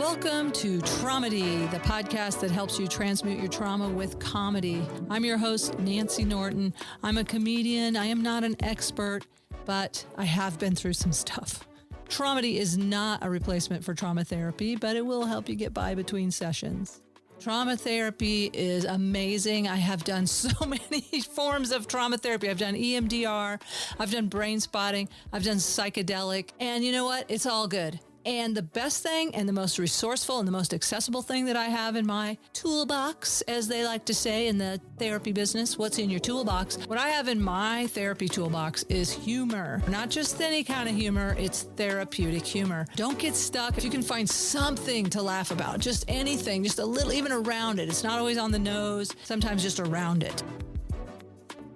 Welcome to Traumedy, the podcast that helps you transmute your trauma with comedy. I'm your host, Nancy Norton. I'm a comedian. I am not an expert, but I have been through some stuff. Traumedy is not a replacement for trauma therapy, but it will help you get by between sessions. Trauma therapy is amazing. I have done so many forms of trauma therapy. I've done EMDR, I've done brain spotting, I've done psychedelic, and you know what? It's all good. And the best thing and the most resourceful and the most accessible thing that I have in my toolbox, as they like to say in the therapy business, what's in your toolbox? What I have in my therapy toolbox is humor. Not just any kind of humor, it's therapeutic humor. Don't get stuck. If you can find something to laugh about, just anything, just a little, even around it. It's not always on the nose, sometimes just around it.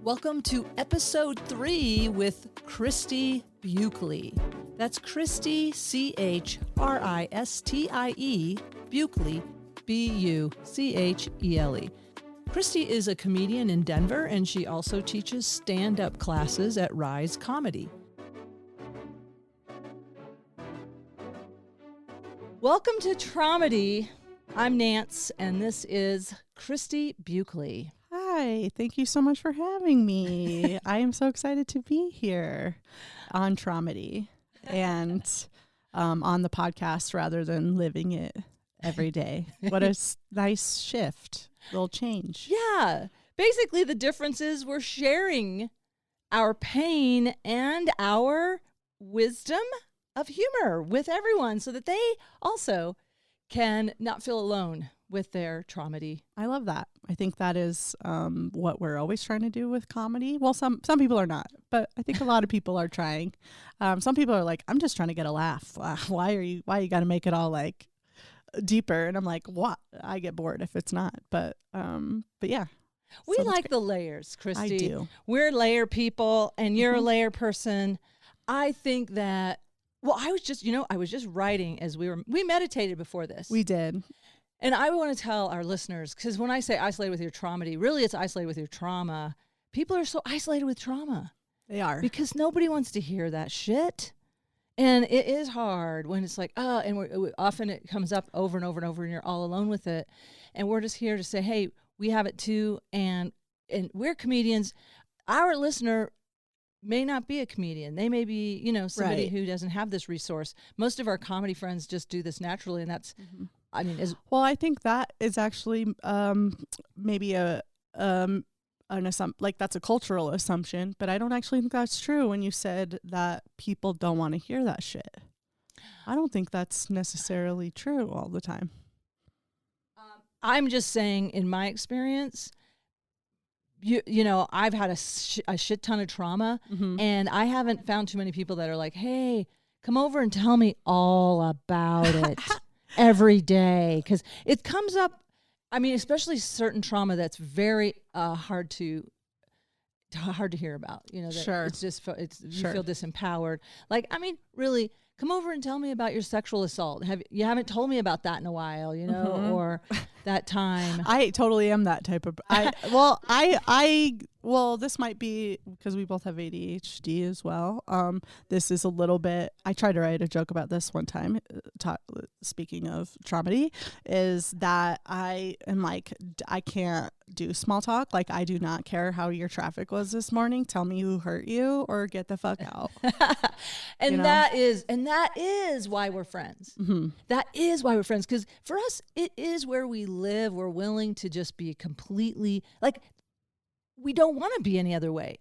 Welcome to episode 3 with Christie Buchele. That's Christie, C-H-R-I-S-T-I-E, Buchele, B-U-C-H-E-L-E. Christie is a comedian in Denver, and she also teaches stand-up classes at Rise Comedy. Welcome to Traumedy. I'm Nance, and this is Christie Buchele. Hi, thank you so much for having me. I am so excited to be here on Traumedy and on the podcast rather than living it every day. What a nice shift, little change. Yeah. Basically, the difference is we're sharing our pain and our wisdom of humor with everyone so that they also can not feel alone with their traumedy. I love that. I think that is what we're always trying to do with comedy. Well, some people are not, but I think a lot of people are trying. Some people are like, I'm just trying to get a laugh. Why you got to make it all like deeper? And I'm like, what? I get bored if it's not. But yeah. We like the layers, Christie. I do. We're layer people, and you're a layer person. I think that. Well, I was just writing as we meditated before this. We did. And I want to tell our listeners, because when I say isolated with your traumedy, really it's isolated with your trauma. People are so isolated with trauma. They are. Because nobody wants to hear that shit. And it is hard when it's like, and often it comes up over and over and over, and you're all alone with it. And we're just here to say, hey, we have it too. And we're comedians. Our listener may not be a comedian. They may be, somebody right. who doesn't have this resource. Most of our comedy friends just do this naturally, and that's... Well, I think that is actually maybe an assumption, like that's a cultural assumption, but I don't actually think that's true when you said that people don't want to hear that shit. I don't think that's necessarily true all the time. I'm just saying, in my experience, I've had a shit ton of trauma, and I haven't found too many people that are like, hey, come over and tell me all about it. Every day, because it comes up. I mean, especially certain trauma that's very hard to hear about. That sure. It's just you feel disempowered. Like, I mean, really, come over and tell me about your sexual assault. You haven't told me about that in a while, or that time. I totally am that type of. Well, this might be because we both have ADHD as well. This is a little bit. I tried to write a joke about this one time. Speaking of traumedy, is that I am like, I can't do small talk. Like, I do not care how your traffic was this morning. Tell me who hurt you or get the fuck out. That is why we're friends. That is why we're friends, because for us, it is where we live. We're willing to just be completely like. We don't want to be any other way.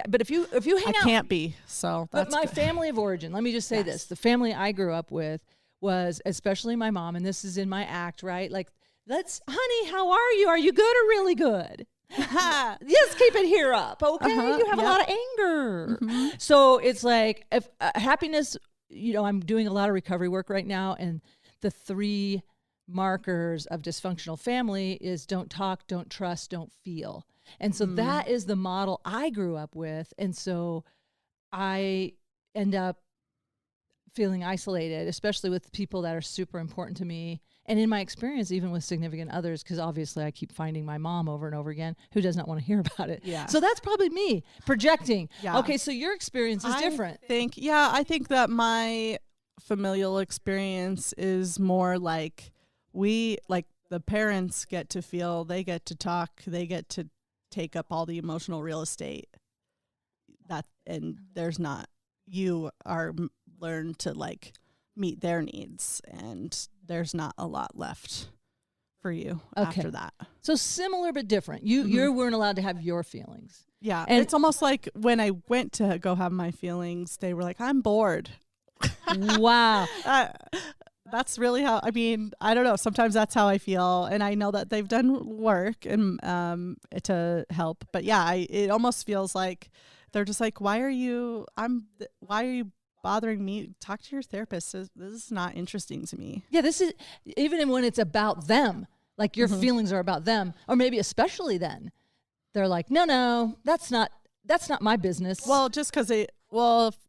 But if you hang out, I can't be. So, but my family of origin. Let me just say this: the family I grew up with was, especially my mom, and this is in my act, right? Like, honey, how are you? Are you good or really good? Yes, keep it here up, okay? You have a lot of anger, so it's like if happiness. I'm doing a lot of recovery work right now, and the 3 markers of dysfunctional family is don't talk, don't trust, don't feel. And so that is the model I grew up with. And so I end up feeling isolated, especially with people that are super important to me. And in my experience, even with significant others, because obviously I keep finding my mom over and over again who does not want to hear about it. Yeah. So that's probably me projecting. Yeah. Okay, so your experience is different. I think that my familial experience is more like the parents get to feel, they get to talk, they get to take up all the emotional real estate. And there's not, you are learned to like meet their needs, and there's not a lot left for you after that. So similar but different. You weren't allowed to have your feelings. Yeah. And it's almost like when I went to go have my feelings, they were like, I'm bored. Wow. That's really how, I mean, I don't know. Sometimes that's how I feel. And I know that they've done work and to help. But yeah, it almost feels like they're just like, why are you bothering me? Talk to your therapist. This is not interesting to me. Yeah, this is, even when it's about them, like your feelings are about them, or maybe especially then, they're like, no, that's not my business. Well, just because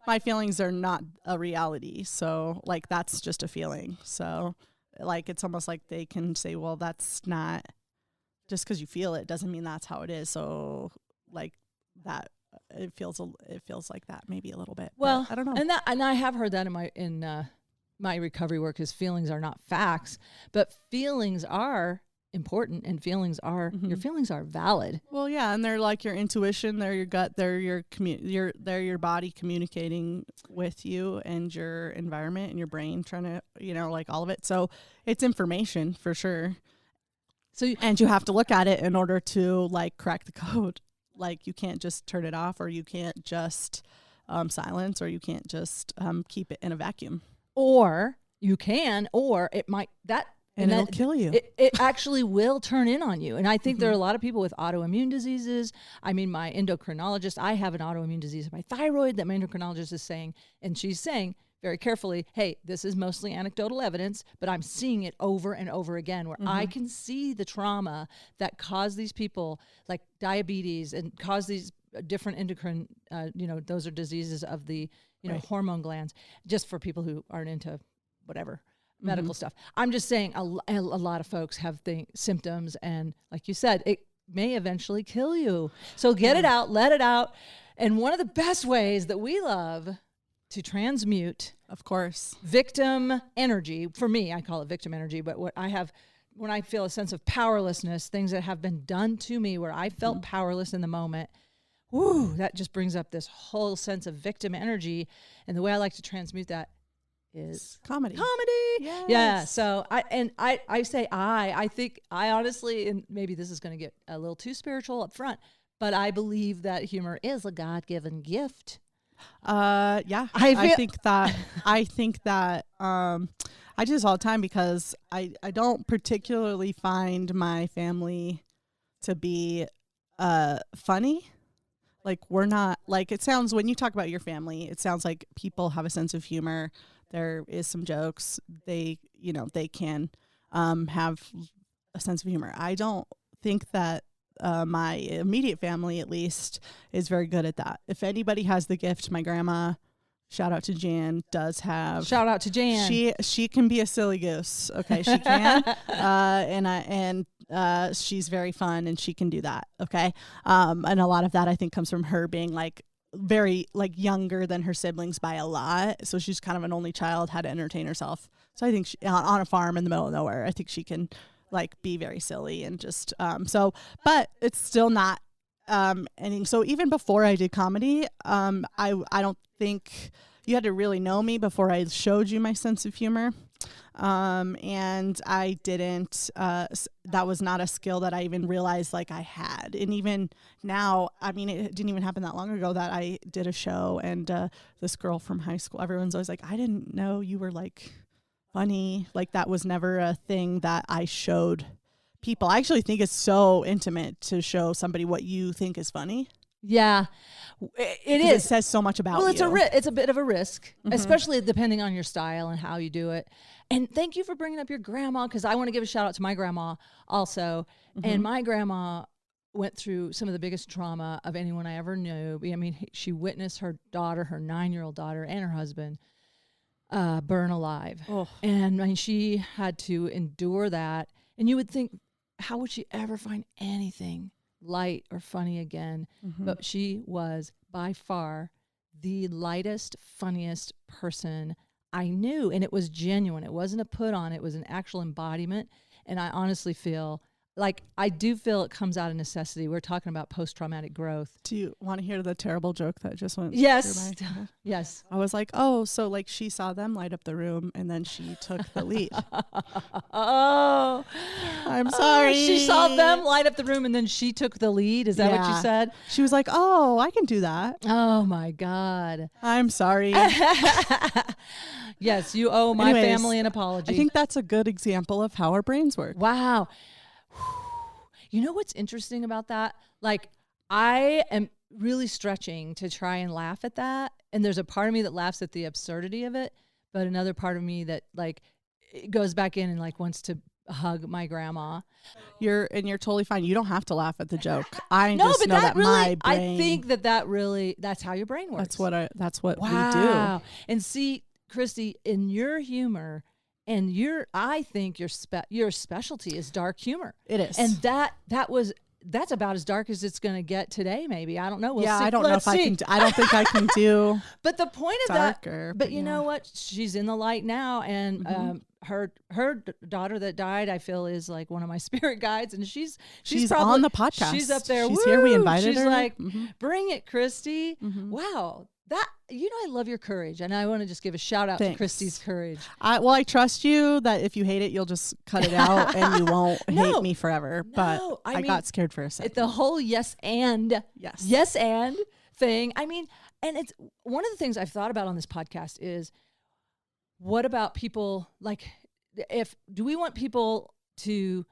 my feelings are not a reality. So like, that's just a feeling. So like, it's almost like they can say, well, that's not, just because you feel it doesn't mean that's how it is. So like that, it feels like that maybe a little bit. Well, I don't know. And I have heard that in my recovery work, is feelings are not facts, but feelings are important, and feelings are your feelings are valid. Well, yeah, and they're like your intuition, they're your gut, they're they're your body communicating with you, and your environment and your brain trying to, like all of it. So it's information for sure. And you have to look at it in order to like crack the code. Like you can't just turn it off, or you can't just silence, or you can't just keep it in a vacuum. Or you can, or it might and it'll kill you. It actually will turn in on you. And I think there are a lot of people with autoimmune diseases. I mean, my endocrinologist, I have an autoimmune disease of my thyroid that my endocrinologist is saying, and she's saying very carefully, hey, this is mostly anecdotal evidence, but I'm seeing it over and over again, where I can see the trauma that caused these people like diabetes and cause these different endocrine, those are diseases of the, hormone glands, just for people who aren't into whatever medical stuff. I'm just saying a lot of folks have symptoms, and like you said, it may eventually kill you. So get it out, let it out. And one of the best ways that we love to transmute, of course, victim energy, for me, I call it victim energy, but what I have, when I feel a sense of powerlessness, things that have been done to me where I felt powerless in the moment, that just brings up this whole sense of victim energy. And the way I like to transmute that is comedy. Yes. Yeah. So I think I honestly, and maybe this is going to get a little too spiritual up front, but I believe that humor is a God-given gift. Yeah. I think that I do this all the time, because I don't particularly find my family to be funny. Like, we're not, like, it sounds, when you talk about your family, it sounds like people have a sense of humor. There is some jokes. They can have a sense of humor. I don't think that my immediate family, at least, is very good at that. If anybody has the gift, my grandma, shout out to Jan, does have. Shout out to Jan. She can be a silly goose. Okay, she can. and she's very fun, and she can do that. Okay. And a lot of that I think comes from her being like very like younger than her siblings by a lot. So she's kind of an only child, had to entertain herself. So I think she, on a farm in the middle of nowhere, I think she can like be very silly and just but it's still not anything. So even before I did comedy, I don't think you had to really know me before I showed you my sense of humor. And I didn't, that was not a skill that I even realized like I had. And even now, I mean, it didn't even happen that long ago that I did a show, and this girl from high school, everyone's always like, I didn't know you were like funny. Like, that was never a thing that I showed people. I actually think it's so intimate to show somebody what you think is funny. Yeah, it is. It says so much about you. Well, it's a bit of a risk, especially depending on your style and how you do it. And thank you for bringing up your grandma, because I want to give a shout out to my grandma also. And my grandma went through some of the biggest trauma of anyone I ever knew. I mean, she witnessed her daughter, her 9-year-old daughter, and her husband burn alive. Oh. And I mean, she had to endure that. And you would think, how would she ever find anything light or funny again? But she was by far the lightest, funniest person I knew, and it was genuine. It wasn't a put on. It was an actual embodiment. And I honestly feel like I do feel it comes out of necessity. We're talking about post-traumatic growth. Do you want to hear the terrible joke that just went Yes. through my head? Yes. I was like, oh, so like she saw them light up the room and then she took the lead. Oh, I'm sorry. She saw them light up the room and then she took the lead. Is that what you Yeah. said? She was like, oh, I can do that. Oh my God. I'm sorry. Yes, you owe my Anyways, family an apology. I think that's a good example of how our brains work. Wow. You know what's interesting about that? Like, I am really stretching to try and laugh at that. And there's a part of me that laughs at the absurdity of it, but another part of me that like it goes back in and like wants to hug my grandma. You're totally fine. You don't have to laugh at the joke. I No, just but know that that really, my brain. I think that really, that's how your brain works. That's what we do. Wow. And see, Christy, in your humor, and I think your specialty is dark humor. It is. And that's about as dark as it's going to get today. Maybe, I don't know. We'll see. I don't know if I can. I don't think I can do. But the point of darker, that. But you know what? She's in the light now, and her daughter that died, I feel, is like one of my spirit guides, and she's probably on the podcast. She's up there. She's here. We invited she's her. Like, bring it, Christy. Wow. That, I love your courage, and I want to just give a shout out to Christy's courage. I trust you that if you hate it, you'll just cut it out and you won't hate me forever. But I mean, got scared for a second. The whole yes and thing. I mean, and it's one of the things I've thought about on this podcast is, what about people like, do we want people to?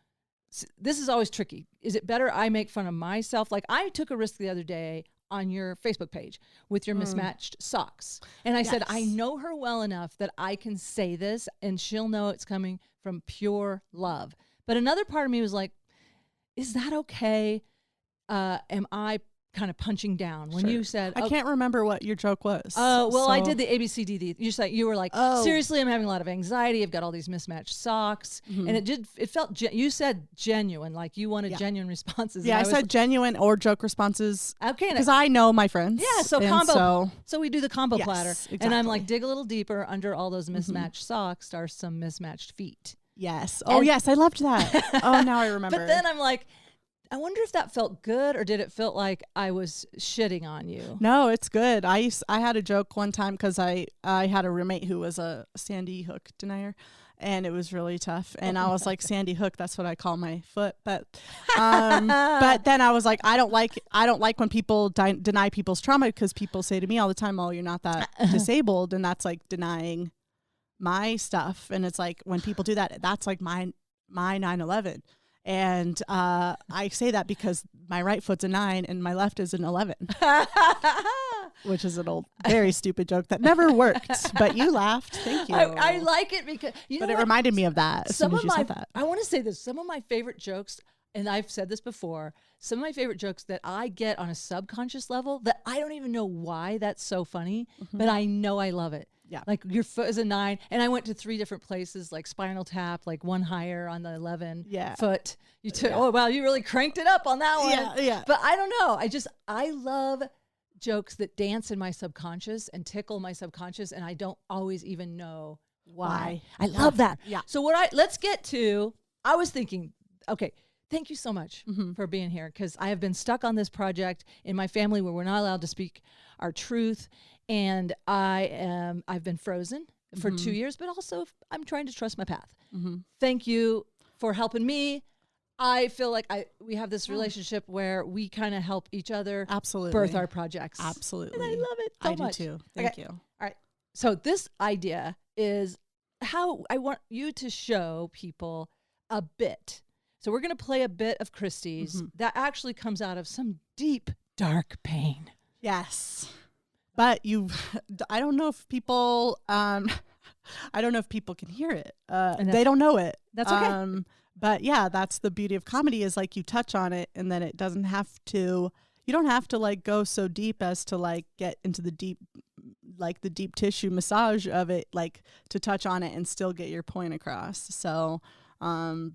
This is always tricky. Is it better I make fun of myself? Like, I took a risk the other day on your Facebook page with your mismatched socks. And I said, I know her well enough that I can say this and she'll know it's coming from pure love. But another part of me was like, is that okay? Am I kind of punching down when you said, I can't remember what your joke was. Oh, well, I did the ABCD. You were like, seriously, I'm having a lot of anxiety. I've got all these mismatched socks. And it felt, you said genuine, like you wanted genuine responses. Yeah, I said genuine or joke responses. Okay. Because I know my friends. Yeah, so combo. So we do the combo Yes, platter. exactly. And I'm like, dig a little deeper under all those mismatched socks are some mismatched feet. Yes. Oh, yes, I loved that. Oh, now I remember. But then I'm like, I wonder if that felt good, or did it feel like I was shitting on you? No, it's good. I had a joke one time because I had a roommate who was a Sandy Hook denier, and it was really tough. And I was like, Sandy Hook, that's what I call my foot. But but then I was like, I don't like when people deny people's trauma, because people say to me all the time, "Oh, you're not that disabled," and that's like denying my stuff. And it's like, when people do that, that's like my 9/11. And I say that because my right foot's a 9 and my left is an 11, which is an old, very stupid joke that never worked. But you laughed. Thank you. I like it because it reminded me of that. As soon as you said that. I want to say this. Some of my favorite jokes, and I've said this before, some of my favorite jokes that I get on a subconscious level that I don't even know why that's so funny, but I know I love it. Yeah. Like, your foot is a 9. And I went to 3 different places, like Spinal Tap, like one higher on the 11 foot. You took, oh, wow, you really cranked it up on that one. Yeah. But I don't know. I love jokes that dance in my subconscious and tickle my subconscious. And I don't always even know why. I love that. Yeah. So let's get to, I was thinking, okay, thank you so much for being here, because I have been stuck on this project in my family where we're not allowed to speak our truth. And I've been frozen for 2 years, but also I'm trying to trust my path. Thank you for helping me. I feel like we have this relationship where we kind of help each other birth our projects. Absolutely. And I love it so much. I do too. Thank you. All right. So this idea is how I want you to show people a bit. So we're going to play a bit of Christie's that actually comes out of some deep, dark pain. Yes. But I don't know if people, can hear it. They don't know it. That's okay. But yeah, that's the beauty of comedy, is like you touch on it, and then it doesn't have to, you don't have to like go so deep as to like get into the deep tissue massage of it, like to touch on it and still get your point across. So,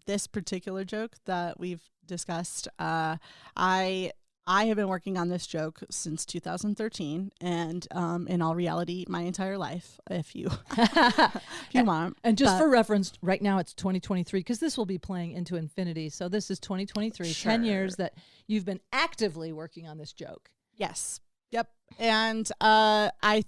this particular joke that we've discussed, I I have been working on this joke since 2013, and in all reality, my entire life, if you want. And just for reference, right now it's 2023 because this will be playing into infinity. So this is 2023, Sure. 10 years that you've been actively working on this joke. Yes. Yep. And I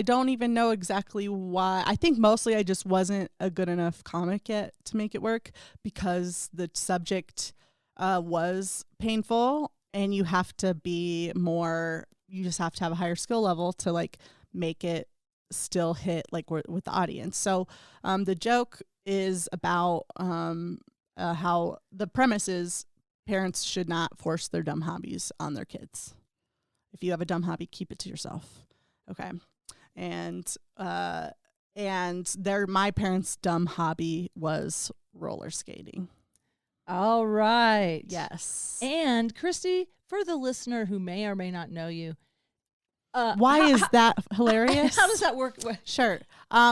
don't even know exactly why. I think mostly I just wasn't a good enough comic yet to make it work because the subject was painful, and you have to be more, you just have to have a higher skill level to like make it still hit like with the audience. So the joke is about how the premise is parents should not force their dumb hobbies on their kids. If you have a dumb hobby, keep it to yourself. Okay. And my parents' dumb hobby was roller skating. All right. Yes. And Christie, for the listener who may or may not know you, why is that hilarious? How does that work? Sure.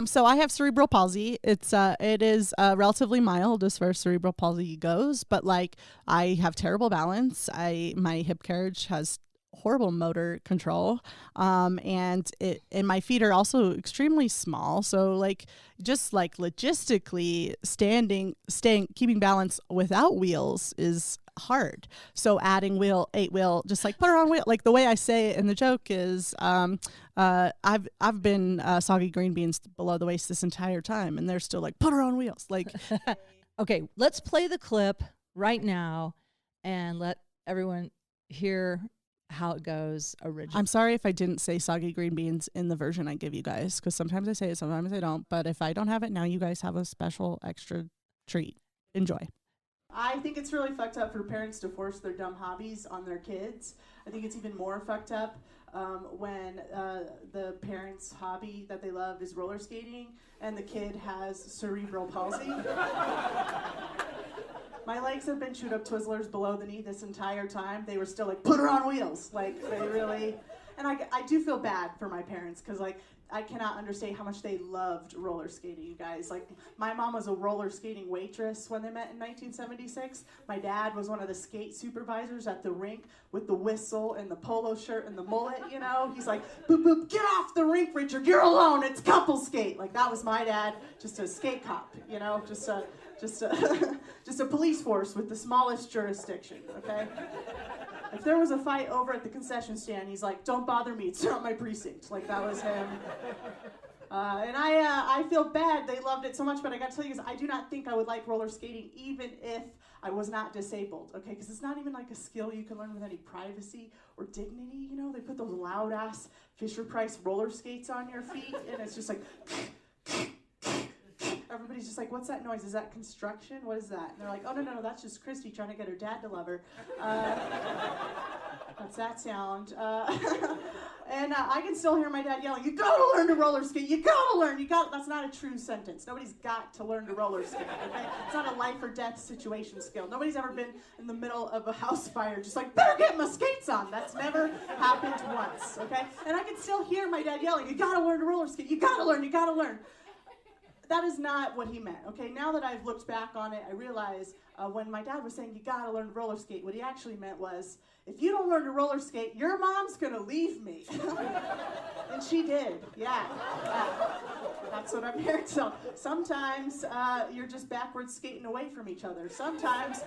So I have cerebral palsy. It is relatively mild as far as cerebral palsy goes, but like I have terrible balance. My hip carriage has horrible motor control, and my feet are also extremely small, so like just like logistically keeping balance without wheels is hard. So adding 8-wheel, just like put her on wheel, like the way I say it in the joke is I've been soggy green beans below the waist this entire time, and they're still like put her on wheels, like. Okay, let's play the clip right now and let everyone hear how it goes originally. I'm sorry if I didn't say soggy green beans in the version I give you guys, because sometimes I say it, sometimes I don't. But if I don't have it now, you guys have a special extra treat. Enjoy. I think it's really fucked up for parents to force their dumb hobbies on their kids. I think it's even more fucked up when the parent's hobby that they love is roller skating and the kid has cerebral palsy. My legs have been chewed up Twizzlers below the knee this entire time. They were still like, put her on wheels. Like, they really... And I do feel bad for my parents because, like, I cannot understate how much they loved roller skating, you guys. Like, my mom was a roller skating waitress when they met in 1976. My dad was one of the skate supervisors at the rink with the whistle and the polo shirt and the mullet, you know? He's like, boop, boop, get off the rink, Richard. You're alone. It's couple skate. Like, that was my dad, just a skate cop, you know? Just a police force with the smallest jurisdiction, okay? If there was a fight over at the concession stand, he's like, don't bother me, it's not my precinct. Like, that was him. And I feel bad they loved it so much, but I gotta tell you, I do not think I would like roller skating even if I was not disabled, okay? Because it's not even like a skill you can learn with any privacy or dignity, you know? They put those loud-ass Fisher-Price roller skates on your feet, and it's just like... Everybody's just like, what's that noise? Is that construction? What is that? And they're like, oh, no, that's just Christie trying to get her dad to love her. What's that sound? And I can still hear my dad yelling, you gotta learn to roller skate. You gotta learn. That's not a true sentence. Nobody's got to learn to roller skate, okay? It's not a life or death situation skill. Nobody's ever been in the middle of a house fire just like, better get my skates on. That's never happened once, okay? And I can still hear my dad yelling, you gotta learn to roller skate. You gotta learn. You gotta learn. That is not what he meant, okay? Now that I've looked back on it, I realize when my dad was saying, you gotta learn to roller skate, what he actually meant was, if you don't learn to roller skate, your mom's gonna leave me. And she did, yeah. That's what I'm here to tell. Sometimes you're just backwards skating away from each other. Sometimes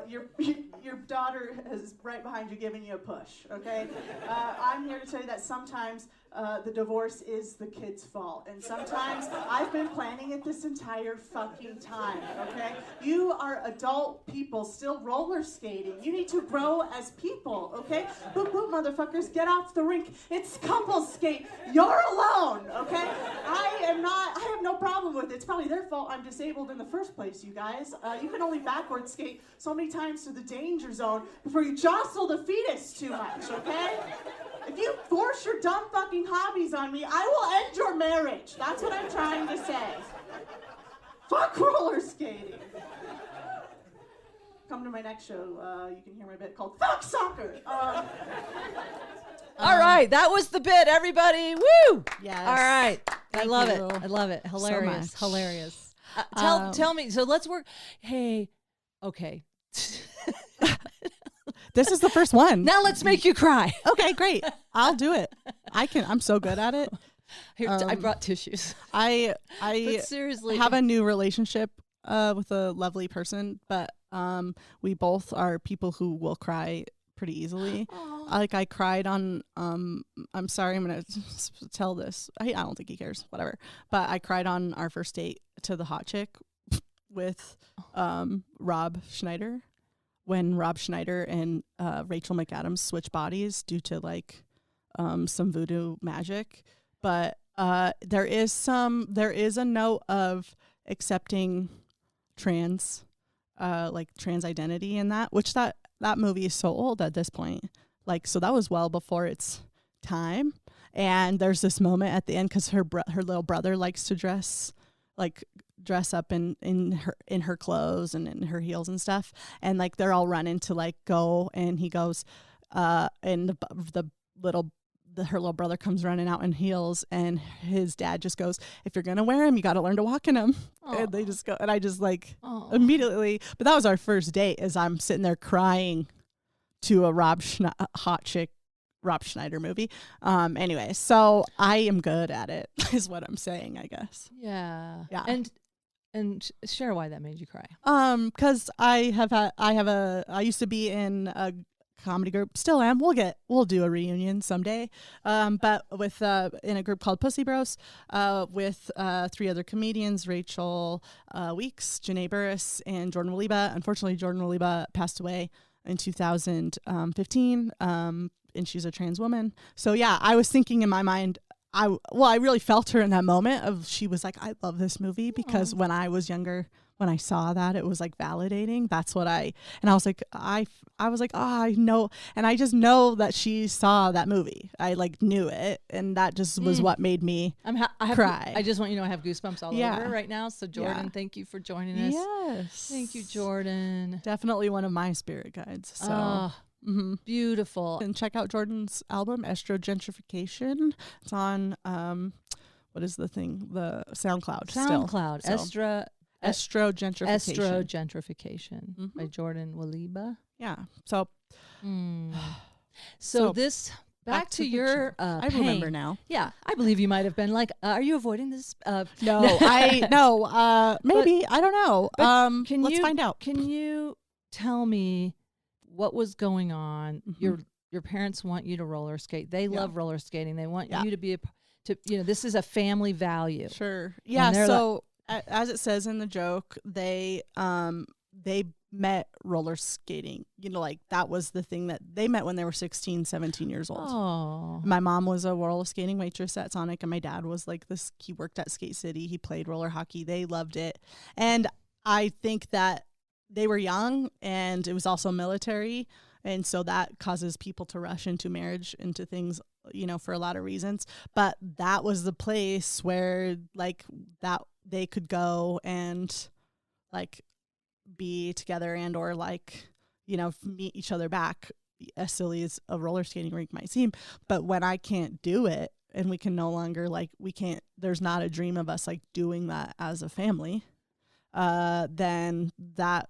your daughter is right behind you giving you a push, okay? I'm here to tell you that sometimes the divorce is the kid's fault. And sometimes I've been planning it this entire fucking time, okay? You are adult people still roller skating. You need to grow as people, okay? Boop, boop, motherfuckers, get off the rink. It's couple skate. You're alone, okay? I have no problem with it. It's probably their fault I'm disabled in the first place, you guys. You can only backward skate so many times to the danger zone before you jostle the fetus too much, okay? If you force your dumb fucking hobbies on me, I will end your marriage. That's what I'm trying to say. Fuck roller skating. Come to my next show. You can hear my bit called Fuck Soccer. All right, that was the bit, everybody. Woo! Yes. All right. I love you. it. I love it. Hilarious. So much. Hilarious. Tell me. So let's work. Hey, okay. This is the first one. Now let's make you cry. Okay, great. I'll do it. I'm so good at it. Here, I brought tissues. I But seriously, have a new relationship with a lovely person, but we both are people who will cry pretty easily. Like I cried on I'm sorry, I'm gonna tell this. I don't think he cares, whatever. But I cried on our first date to the hot chick with Rob Schneider, when Rob Schneider and Rachel McAdams switch bodies due to like some voodoo magic. But there is a note of accepting trans identity in that, which that movie is so old at this point. Like, so that was well before its time. And there's this moment at the end because her little brother likes to dress up in her clothes and in her heels and stuff. And like they're all running to like go, and he goes, and her little brother comes running out in heels, and his dad just goes, if you're gonna wear them, you got to learn to walk in them. And they just go, and I just like immediately. But that was our first date, as I'm sitting there crying to a hot chick Rob Schneider movie. Anyway, so I am good at it, is what I'm saying, I guess. Yeah. And share why that made you cry. Because I used to be in a comedy group, still am. We'll do a reunion someday. But with in a group called Pussy Bros, with 3 other comedians, Rachel Weeks, Janae Burris, and Jordan Waliba. Unfortunately, Jordan Waliba passed away in 2015. And she's a trans woman. So yeah, I was thinking in my mind, I really felt her in that moment she was like, I love this movie, because when I was younger, when I saw that, it was like validating. That's what I was like, I was like, I know. And I just know that she saw that movie. I like knew it. And that just was what made me cry. I just want you to know I have goosebumps all over right now. So Jordan, thank you for joining us. Yes. Thank you, Jordan. Definitely one of my spirit guides. So. Beautiful. And check out Jordan's album, Estrogentrification. It's on, what is the thing? The SoundCloud. SoundCloud. Estrogentrification. Estrogentrification by Jordan Waliba. Yeah. So. So this, back to your I pain. remember now. Yeah. I believe you might have been like, are you avoiding this? No, maybe. I don't know. Let's find out. Can you tell me what was going on? Your parents want you to roller skate. They love roller skating. They want you to be this is a family value. Sure. Yeah. So as it says in the joke, they met roller skating. Like that was the thing that they met when they were 16, 17 years old. Oh. My mom was a roller skating waitress at Sonic, and my dad was like this. He worked at Skate City. He played roller hockey. They loved it. And I think that they were young, and it was also military. And so that causes people to rush into marriage, into things, for a lot of reasons. But that was the place where like that they could go and like be together and or like, meet each other back, as silly as a roller skating rink might seem. But when I can't do it, and we can no longer there's not a dream of us like doing that as a family, then that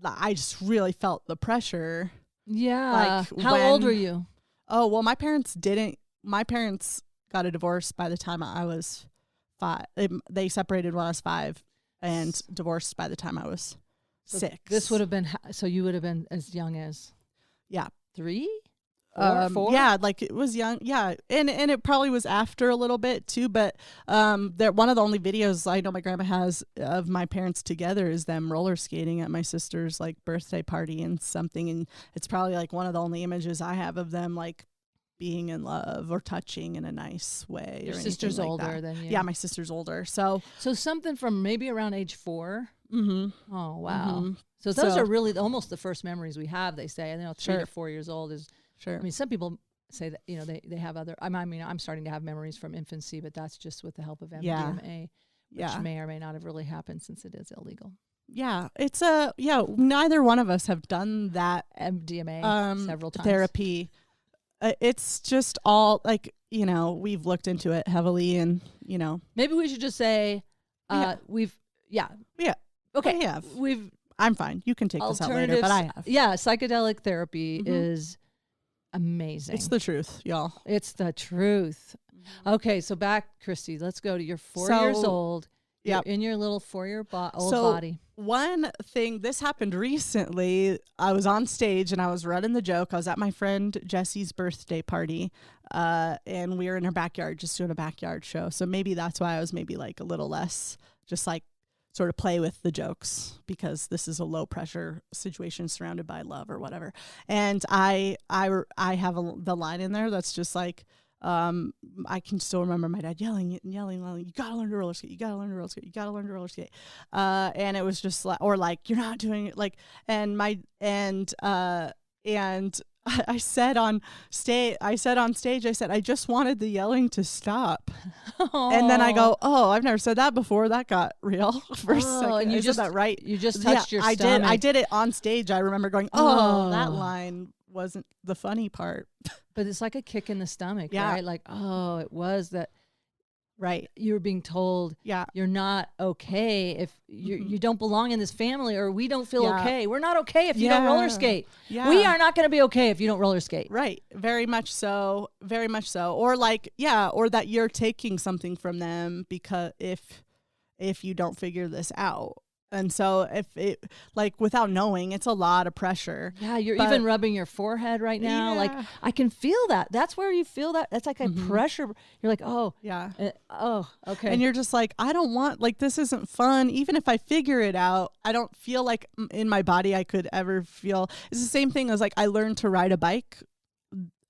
I just really felt the pressure. Yeah. How old were you? Oh, well, my parents got a divorce by the time I was 5. They separated when I was 5 and divorced by the time I was 6. This would have been, so you would have been as young as 3? 4? Yeah, like it was young. Yeah. And it probably was after a little bit too, but one of the only videos I know my grandma has of my parents together is them roller skating at my sister's like birthday party and something, and it's probably like one of the only images I have of them like being in love or touching in a nice way. Your sister's like older than you. Yeah, my sister's older. So something from maybe around age 4. Mm-hmm. Oh wow. Mm-hmm. So those are really almost the first memories we have, they say. 3 to 4 years old is. Sure. I mean, some people say that, they have other, I mean, I'm starting to have memories from infancy, but that's just with the help of MDMA, which may or may not have really happened since it is illegal. Yeah. It's neither one of us have done that MDMA several times. Therapy. It's just all like, we've looked into it heavily and, Maybe we should just say, Okay. I'm fine. You can take this out later, but I have. Yeah, psychedelic therapy is amazing. It's the truth, y'all. It's the truth. Okay, so back, Christy, let's go to your 4 years old. You're in your little 4-year-old body. One thing, this happened recently. I was on stage and I was running the joke. I was at my friend Jesse's birthday party, and we were in her backyard just doing a backyard show. So maybe that's why I was maybe like a little less just like sort of play with the jokes, because this is a low pressure situation surrounded by love or whatever. And I have the line in there that's just like, I can still remember my dad yelling, you gotta learn to roller skate, you gotta learn to roller skate, you gotta learn to roller skate. And it was just like, or like, you're not doing it, like, and I said on stage, I said, I just wanted the yelling to stop. And then I go, oh, I've never said that before. That got real for a second. And you said that right. You just touched your stomach. I did it on stage. I remember going, oh, that line wasn't the funny part. But it's like a kick in the stomach, right? Like, oh, it was that. Right. You were being told, you're not okay if you don't belong in this family, or we don't feel okay. We're not okay if you don't roller skate. Yeah. We are not going to be okay if you don't roller skate. Right. Very much so. Very much so. Or like, or that you're taking something from them because if you don't figure this out. And so if it, like, without knowing, it's a lot of pressure. Yeah, you're even rubbing your forehead right now. Like, I can feel that. That's where you feel that. That's like a pressure. You're like, oh. Yeah. Oh, okay. And you're just like, I don't want, like, this isn't fun. Even if I figure it out, I don't feel like in my body I could ever feel. It's the same thing as, like, I learned to ride a bike.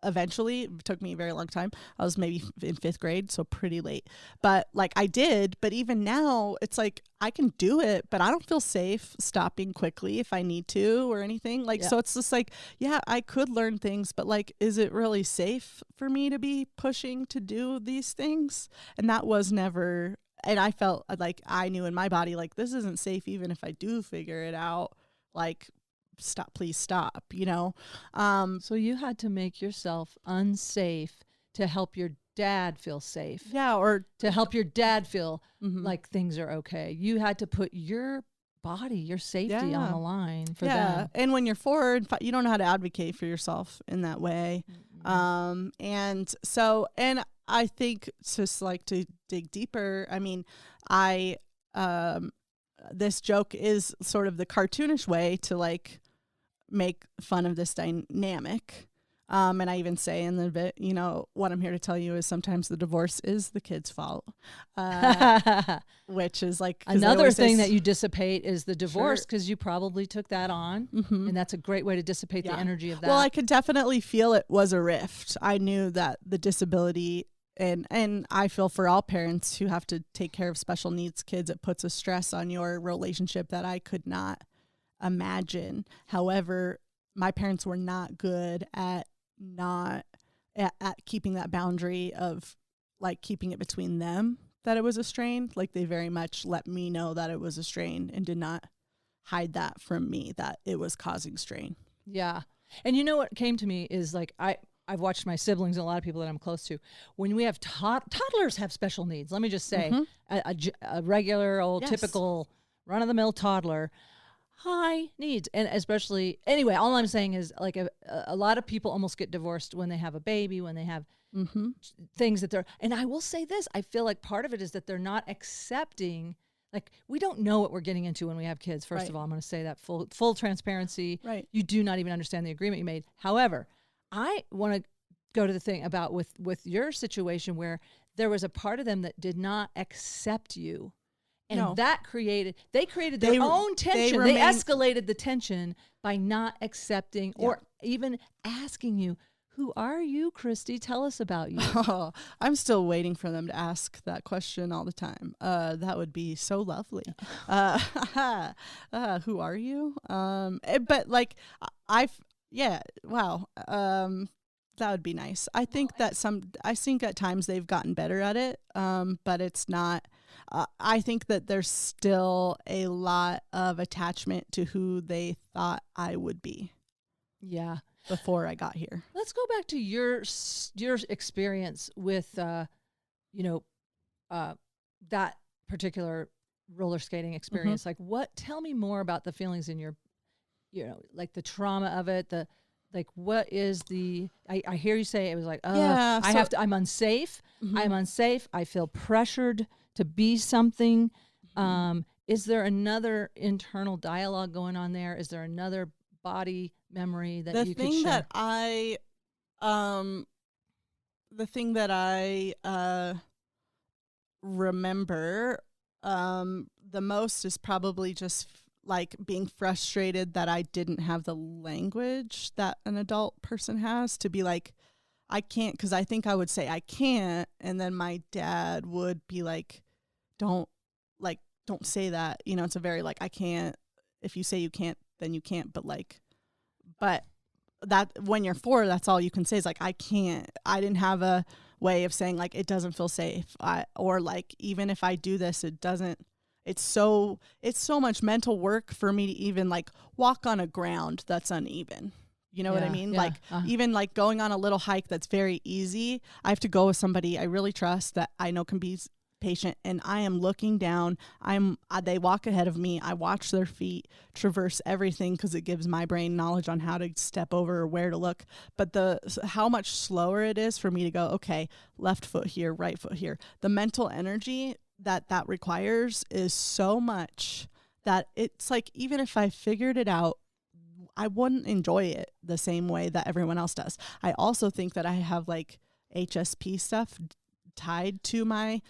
Eventually, it took me a very long time. I was maybe in 5th grade, so pretty late. But like I did, but even now it's like I can do it, but I don't feel safe stopping quickly if I need to or anything. Like, so it's just like, I could learn things, but like, is it really safe for me to be pushing to do these things? And that was never, and I felt like I knew in my body, like, this isn't safe even if I do figure it out. Like, please stop, you know? So you had to make yourself unsafe to help your dad feel safe. Yeah. Or to help your dad feel like things are okay. You had to put your body, your safety on the line for them. And when you're 4, you don't know how to advocate for yourself in that way. And so, and I think just like to dig deeper, I mean, this joke is sort of the cartoonish way to like make fun of this dynamic. And I even say in the bit, you know, what I'm here to tell you is sometimes the divorce is the kid's fault. Which is like another thing that you dissipate is the divorce, because you probably took that on. And that's a great way to dissipate the energy of that. Well, I could definitely feel it was a rift. I knew that the disability, and I feel for all parents who have to take care of special needs kids, it puts a stress on your relationship that I could not imagine. However, my parents were not good at keeping that boundary of like keeping it between them, that it was a strain. Like, they very much let me know that it was a strain and did not hide that from me, that it was causing strain. Yeah. And you know what came to me is like, I've watched my siblings and a lot of people that I'm close to. When we have toddlers have special needs, let me just say, a regular old typical run-of-the-mill toddler, high needs. And especially, anyway, all I'm saying is like a lot of people almost get divorced when they have a baby, when they have things that they're, and I will say this, I feel like part of it is that they're not accepting, like, we don't know what we're getting into when we have kids. First of all, I'm going to say that full transparency. Right. You do not even understand the agreement you made. However, I want to go to the thing about with your situation where there was a part of them that did not accept you. And they created their own tension. They escalated the tension by not accepting or even asking you, who are you, Christy? Tell us about you. Oh, I'm still waiting for them to ask that question all the time. That would be so lovely. Who are you? But like, wow. That would be nice. I think at times they've gotten better at it. But it's not, I think that there's still a lot of attachment to who they thought I would be. Yeah. Before I got here. Let's go back to your experience with, that particular roller skating experience. Like tell me more about the feelings in your, like the trauma of it, what is I hear you say it was like, I'm unsafe. I'm unsafe. I feel pressured to be something. Is there another internal dialogue going on there? Is there another body memory that you could share? The thing that I remember the most is probably just like being frustrated that I didn't have the language that an adult person has to be like, I can't, because I think I would say I can't, and then my dad would be like, don't say that. It's a very like, I can't, if you say you can't, then you can't, but that when you're 4, that's all you can say is like, I can't. I didn't have a way of saying like, it doesn't feel safe. Or like, even if I do this, it doesn't, it's so much mental work for me to even like walk on a ground that's uneven. You know what I mean? Like even like going on a little hike that's very easy. I have to go with somebody I really trust that I know can be patient, and I am looking down. They walk ahead of me. I watch their feet traverse everything because it gives my brain knowledge on how to step over or where to look. But how much slower it is for me to go, okay, left foot here, right foot here. The mental energy that requires is so much that it's like, even if I figured it out, I wouldn't enjoy it the same way that everyone else does. I also think that I have like HSP stuff tied to my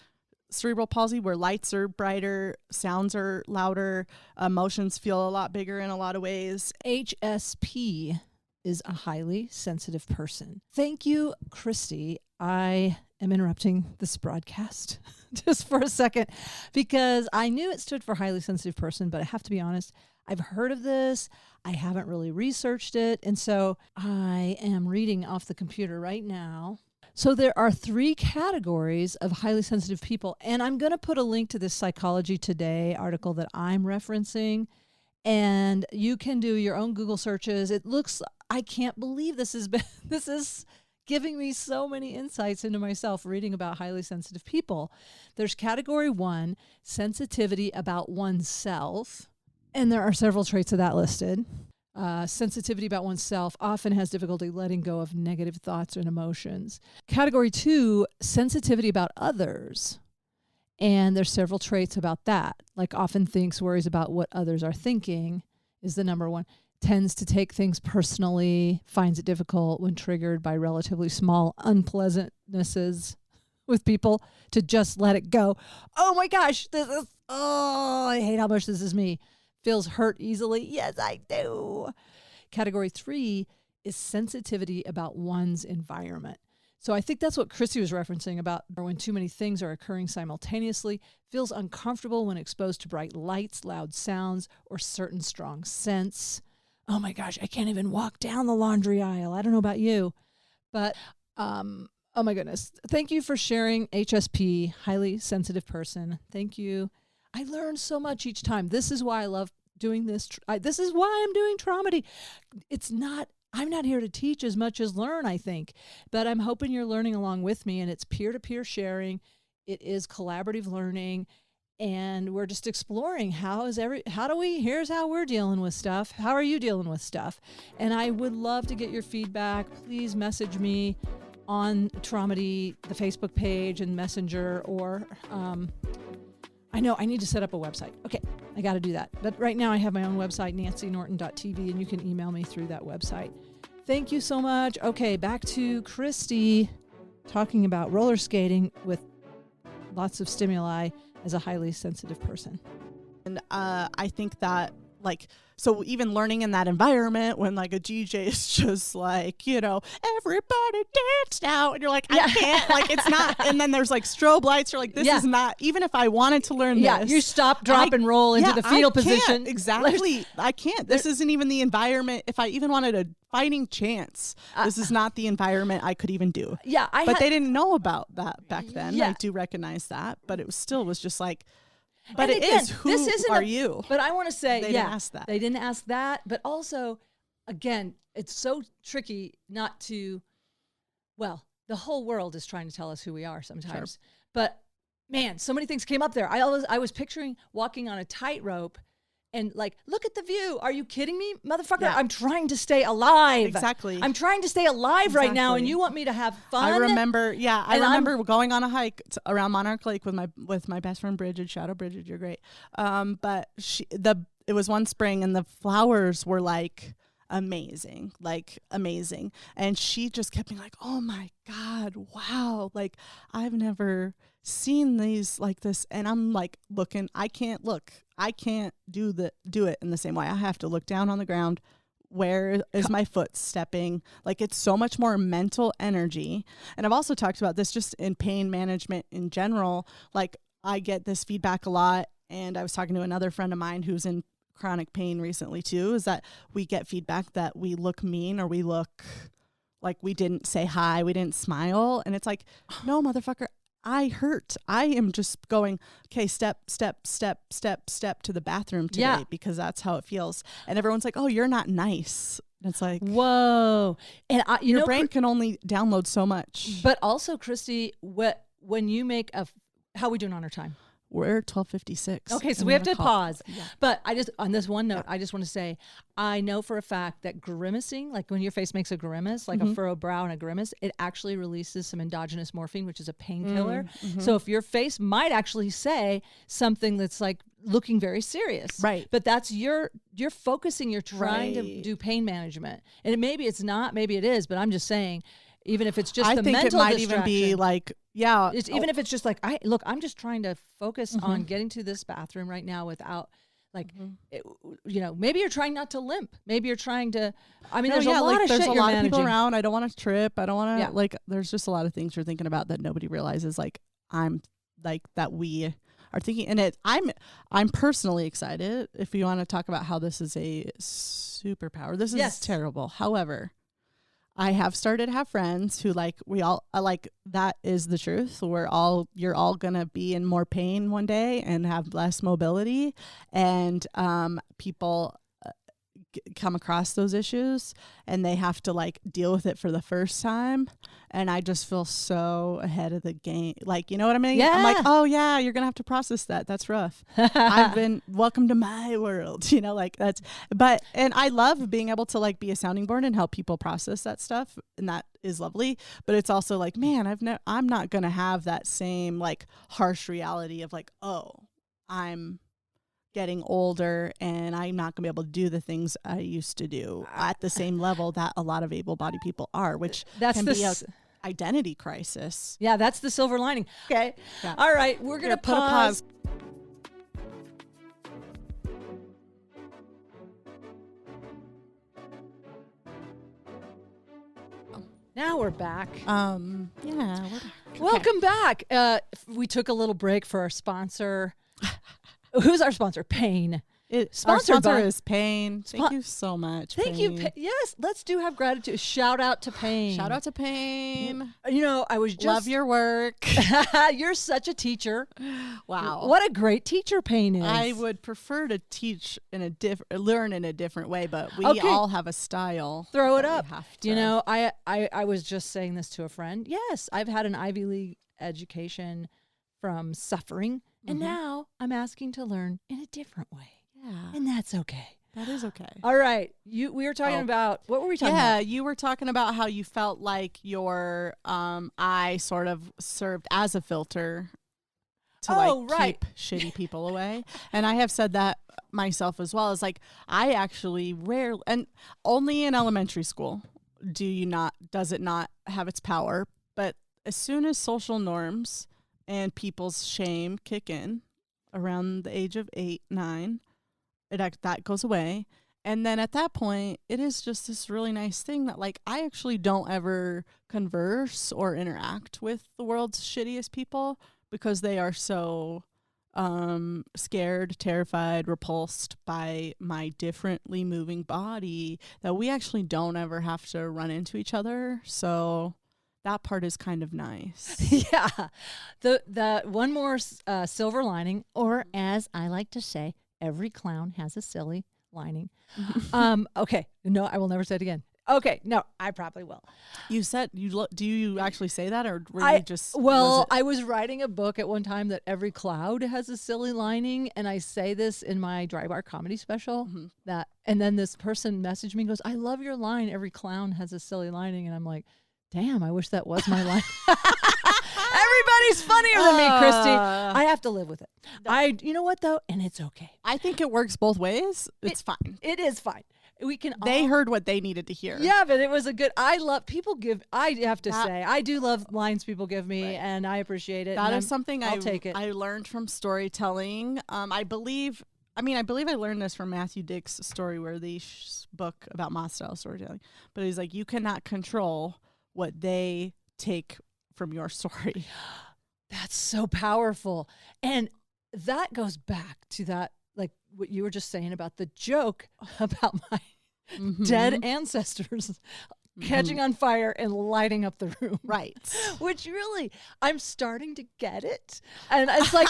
cerebral palsy, where lights are brighter, sounds are louder, emotions feel a lot bigger in a lot of ways. HSP is a highly sensitive person. Thank you, Christie. I am interrupting this broadcast just for a second because I knew it stood for highly sensitive person, but I have to be honest, I've heard of this. I haven't really researched it. And so I am reading off the computer right now. So there are 3 categories of highly sensitive people. And I'm going to put a link to this Psychology Today article that I'm referencing. And you can do your own Google searches. I can't believe this is giving me so many insights into myself reading about highly sensitive people. There's category 1, sensitivity about oneself. And there are several traits of that listed. Sensitivity about oneself often has difficulty letting go of negative thoughts and emotions. Category 2, sensitivity about others. And there's several traits about that. Like often thinks, worries about what others are thinking is the number 1. Tends to take things personally, finds it difficult when triggered by relatively small unpleasantnesses with people to just let it go. Oh my gosh, I hate how much this is me. Feels hurt easily. Yes, I do. Category 3 is sensitivity about one's environment. So I think that's what Christie was referencing about when too many things are occurring simultaneously, feels uncomfortable when exposed to bright lights, loud sounds, or certain strong scents. Oh my gosh, I can't even walk down the laundry aisle. I don't know about you, but oh my goodness. Thank you for sharing HSP, highly sensitive person. Thank you. I learn so much each time. This is why I love doing this. This is why I'm doing Traumedy. I'm not here to teach as much as learn, I think, but I'm hoping you're learning along with me, and it's peer-to-peer sharing. It is collaborative learning, and we're just exploring here's how we're dealing with stuff. How are you dealing with stuff? And I would love to get your feedback. Please message me on Traumedy, the Facebook page and Messenger, or I know I need to set up a website. Okay, I got to do that. But right now I have my own website, nancynorton.tv, and you can email me through that website. Thank you so much. Okay, back to Christie talking about roller skating with lots of stimuli as a highly sensitive person. And I think that so even learning in that environment when like a DJ is just like, everybody dance now. And you're like, I can't, like, it's not. And then there's like strobe lights. You're like, this is not, even if I wanted to learn this. You stop, drop, and roll into the fetal position. Exactly. I can't. This isn't even the environment. If I even wanted a fighting chance, this is not the environment I could even do. But they didn't know about that back then. I do recognize that. But it was just like, but it is, who are you? But I want to say, they didn't ask that. They didn't ask that. But also, again, it's so tricky not to, the whole world is trying to tell us who we are sometimes. Sure. But man, so many things came up there. I was picturing walking on a tightrope and like, look at the view. Are you kidding me, motherfucker? Yeah. I'm trying to stay alive. Exactly. I'm trying to stay alive right now, and you want me to have fun? I remember going on a hike around Monarch Lake with my best friend Bridget. Shout out Bridget, you're great. But it was one spring, and the flowers were like amazing, and she just kept being like, "Oh my God, wow! Like I've never seen these like this," and I'm like looking. I can't do it in the same way. I have to look down on the ground. Where is my foot stepping? Like, it's so much more mental energy. And I've also talked about this just in pain management in general. Like, I get this feedback a lot. And I was talking to another friend of mine who's in chronic pain recently too, is that we get feedback that we look mean, or we look like we didn't say hi, we didn't smile. And it's like, no, motherfucker, I hurt. I am just going, okay, step to the bathroom today because that's how it feels. And everyone's like, oh, you're not nice. And it's like, whoa. And your brain can only download so much. But also, Christy, when you make how are we doing on our time? We're 12:56. Okay, so we have to pause. Yeah. But on this one note, I just want to say, I know for a fact that grimacing, like when your face makes a grimace, like a furrowed brow and a grimace, it actually releases some endogenous morphine, which is a painkiller. So if your face might actually say something that's like looking very serious, right? But that's you're focusing, you're trying to do pain management, and maybe it's not, maybe it is, but I'm just saying. Even if it's just the mental distraction. I think it might even be like, even if it's just like, I'm just trying to focus on getting to this bathroom right now without, like, maybe you're trying not to limp. Maybe you're trying to, there's a lot of shit you're managing. There's a lot of people around. I don't want to trip. I don't want to, like, there's just a lot of things you're thinking about that nobody realizes, like, I'm, like, that we are thinking. And I'm personally excited if you want to talk about how this is a superpower. This is terrible. However, I have started to have friends who we all that is the truth. You're all going to be in more pain one day and have less mobility, and people come across those issues and they have to deal with it for the first time. And I just feel so ahead of the game. Like, you know what I mean? Yeah. I'm like, oh yeah, you're going to have to process that. That's rough. Welcome to my world, and I love being able to be a sounding board and help people process that stuff. And that is lovely. But it's also like, man, I'm not going to have that same harsh reality of I'm getting older and I'm not going to be able to do the things I used to do at the same level that a lot of able-bodied people are, which can be an identity crisis. Yeah, that's the silver lining. Okay. Yeah. All right, we're going to pause. Now we're back. We're back. Welcome back. We took a little break for our sponsor. Who's our sponsor? Pain. Our sponsor is Pain. Thank you so much. Thank you. Yes, let's have gratitude. Shout out to Pain. Shout out to Pain. I was just love your work. You're such a teacher. Wow, what a great teacher Pain is. I would prefer to teach learn in a different way, but we all have a style. Throw it up. I was just saying this to a friend. Yes, I've had an Ivy League education from suffering. And now I'm asking to learn in a different way. Yeah. And that's okay. That is okay. All right. We were talking about, what were we talking about? Yeah, you were talking about how you felt like your eye sort of served as a filter to keep shitty people away. And I have said that myself as well. As I actually rarely, and only in elementary school does it not have its power. But as soon as social norms and people's shame kick in around the age of 8, 9, that goes away. And then at that point, it is just this really nice thing that I actually don't ever converse or interact with the world's shittiest people because they are so scared, terrified, repulsed by my differently moving body that we actually don't ever have to run into each other. So that part is kind of nice. Yeah. The one more silver lining, or as I like to say, every clown has a silly lining. Okay. No, I will never say it again. Okay, no, I probably will. You said do you actually say that, or were you just? I was writing a book at one time that every cloud has a silly lining, and I say this in my Dry Bar comedy special. And then this person messaged me and goes, "I love your line. Every clown has a silly lining," and I'm like, "Damn, I wish that was my line." Everybody's funnier than me, Christy. I have to live with it. You know what though, and it's okay. I think it works both ways. It's fine. It is fine. They heard what they needed to hear. Yeah, but it was a good. I have to say, I do love lines people give me, and I appreciate it. That is something I'll take it. I learned from storytelling. I believe I learned this from Matthew Dick's Storyworthy book about moth style storytelling. But he's like, you cannot control what they take from your story. That's so powerful, and that goes back to that. Like what you were just saying about the joke about my dead ancestors catching on fire and lighting up the room. Right. Which really, I'm starting to get it. And it's like,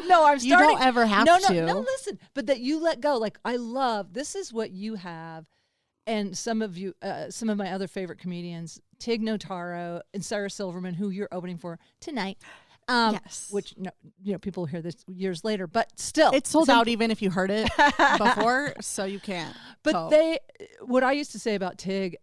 no, I'm starting. You don't ever have to. No, listen. But that you let go. Like, I love, this is what you have. And some of my other favorite comedians, Tig Notaro and Sarah Silverman, who you're opening for tonight. Yes. Which, people hear this years later, but still. It's sold out even if you heard it before, so you can't. But what I used to say about Tig,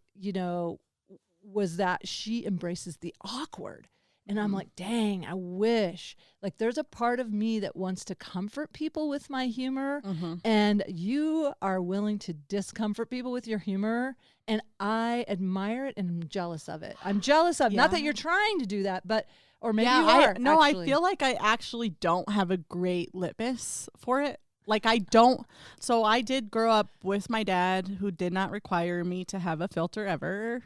was that she embraces the awkward. And I'm like, dang, I wish. Like, there's a part of me that wants to comfort people with my humor. And you are willing to discomfort people with your humor. And I admire it and I'm jealous of it. I'm jealous of, not that you're trying to do that, but... Or maybe you are. I feel like I actually don't have a great litmus for it. Like I don't. So I did grow up with my dad, who did not require me to have a filter ever.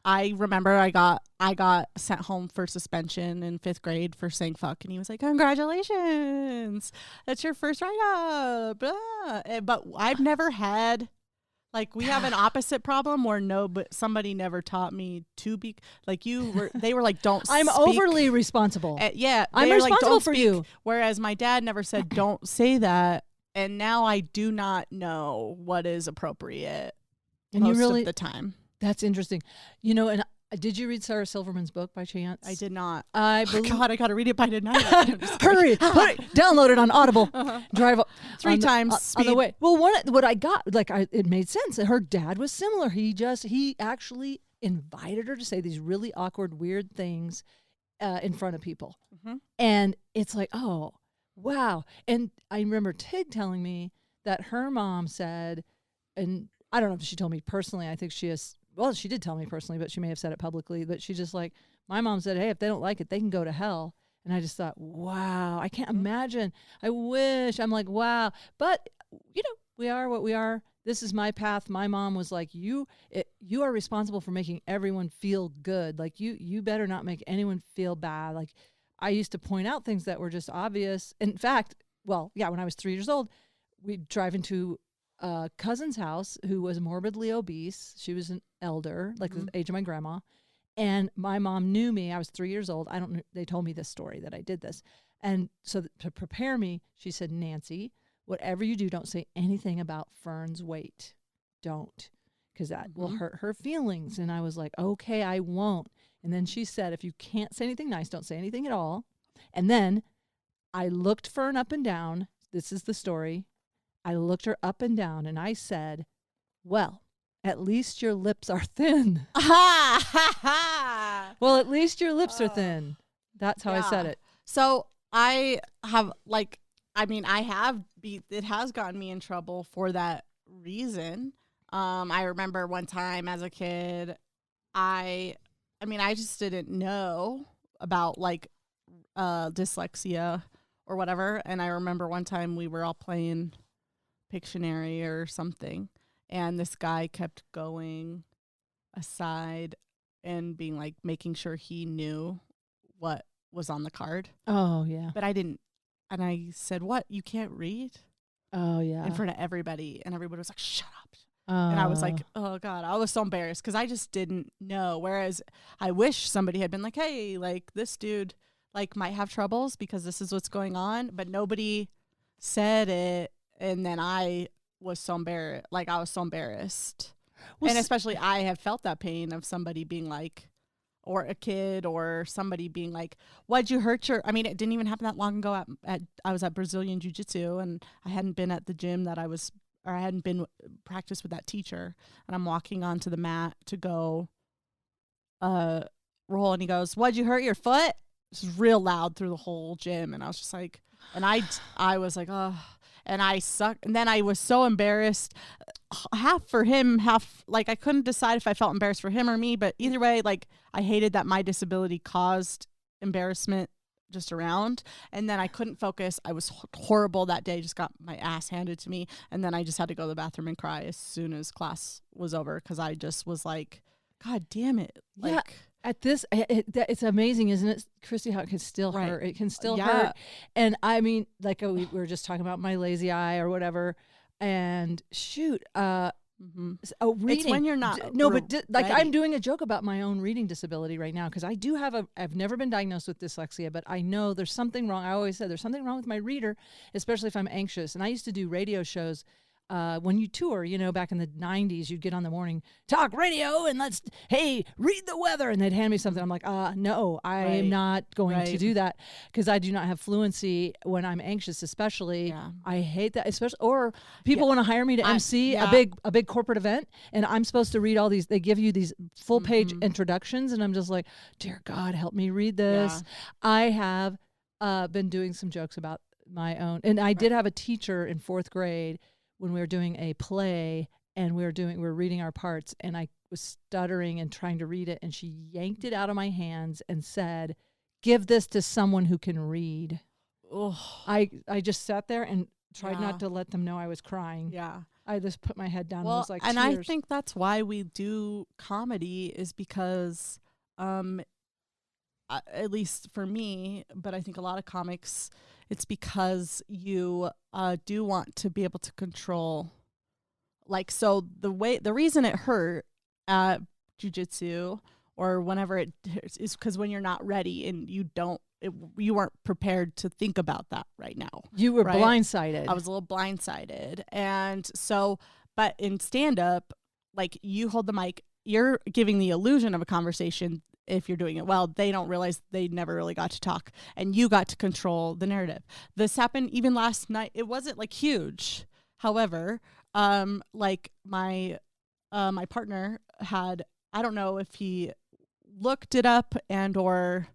I remember I got sent home for suspension in 5th grade for saying fuck, and he was like, "Congratulations, that's your first write-up." But I've never had. Like, we have an opposite problem where but somebody never taught me to be like they were like, don't I'm speak. Overly responsible. I'm responsible like, for speak. you. Whereas my dad never said, don't say that. And now I do not know what is appropriate and most of the time. That's interesting. And did you read Sarah Silverman's book by chance? I did not. God, I got to read it by tonight. Hurry, download it on Audible. Drive 3 times on the way. Well, what I got, it made sense. Her dad was similar. He actually invited her to say these really awkward, weird things in front of people. And it's like, oh, wow. And I remember Tig telling me that her mom said, and I don't know if she told me personally, I think she did tell me personally, but she may have said it publicly, but she just like, my mom said, hey, if they don't like it, they can go to hell. And I just thought, wow, I can't imagine. I wish. I'm like, wow. But, we are what we are. This is my path. My mom was like, you are responsible for making everyone feel good. Like, you better not make anyone feel bad. Like, I used to point out things that were just obvious. In fact, when I was 3 years old, we'd drive into a cousin's house who was morbidly obese. She was an elder, like the age of my grandma. And my mom knew me. I was 3 years old. I don't know. They told me this story that I did this. And so to prepare me, she said, Nancy, whatever you do, don't say anything about Fern's weight. Don't, because that will hurt her feelings. And I was like, okay, I won't. And then she said, if you can't say anything nice, don't say anything at all. And then I looked Fern up and down. This is the story. I looked her up and down and I said, well, at least your lips are thin. Well, at least your lips are thin. That's how I said it. So I have it has gotten me in trouble for that reason. I remember one time as a kid, I just didn't know about dyslexia or whatever. And I remember one time we were all playing Pictionary or something, and this guy kept going aside and being like, making sure he knew what was on the card. Oh yeah. But I didn't. And I said, what? You can't read? Oh yeah. In front of everybody. And everybody was like, shut up. And I was like, oh God, I was so embarrassed because I just didn't know. Whereas I wish somebody had been like, hey, like this dude might have troubles because this is what's going on. But nobody said it. And then I was so embarrassed. And especially I have felt that pain of somebody being like, or a kid or somebody being like, why'd you hurt your, I mean, it didn't even happen that long ago I was at Brazilian Jiu-Jitsu and I hadn't been at the gym that I hadn't been practiced with that teacher. And I'm walking onto the mat to go roll. And he goes, why'd you hurt your foot? This is real loud through the whole gym. And I was just like, and I was like, oh, and I sucked. And then I was so embarrassed, half for him, half like I couldn't decide if I felt embarrassed for him or me. But either way, like I hated that my disability caused embarrassment just around. And then I couldn't focus. I was horrible that day, just got my ass handed to me. And then I just had to go to the bathroom and cry as soon as class was over because I just was like, God damn it. Like, yeah. At this, it's amazing, isn't it, Christy, how it can still hurt. It can still hurt. And I mean, like we were just talking about my lazy eye or whatever. And shoot, reading. It's when you're not. I'm doing a joke about my own reading disability right now because I do have I've never been diagnosed with dyslexia, but I know there's something wrong. I always said there's something wrong with my reader, especially if I'm anxious. And I used to do radio shows. When you tour, back in the 90s, you'd get on the morning talk radio and hey, read the weather. And they'd hand me something. I'm like, no, I am not going to do that because I do not have fluency when I'm anxious, especially. Yeah. I hate that, especially, or people want to hire me to MC a big corporate event. And I'm supposed to read all these, they give you these full page introductions. And I'm just like, dear God, help me read this. Yeah. I have been doing some jokes about my own. And I did have a teacher in 4th grade when we were doing a play and we were reading our parts and I was stuttering and trying to read it and she yanked it out of my hands and said, give this to someone who can read. Oh, I just sat there and tried not to let them know I was crying. Yeah. I just put my head down and was like, and tears. I think that's why we do comedy is because, at least for me, but I think a lot of comics, it's because you do want to be able to control. Like, so the reason it hurt at jiu-jitsu or whenever it hurts is because when you're not ready and you weren't prepared to think about that right now. You were blindsided. I was a little blindsided. And so, but in stand-up, like you hold the mic, you're giving the illusion of a conversation. If you're doing it well, they don't realize they never really got to talk and you got to control the narrative. This happened even last night. It wasn't like huge. However, like my partner had, I don't know if he looked it up and or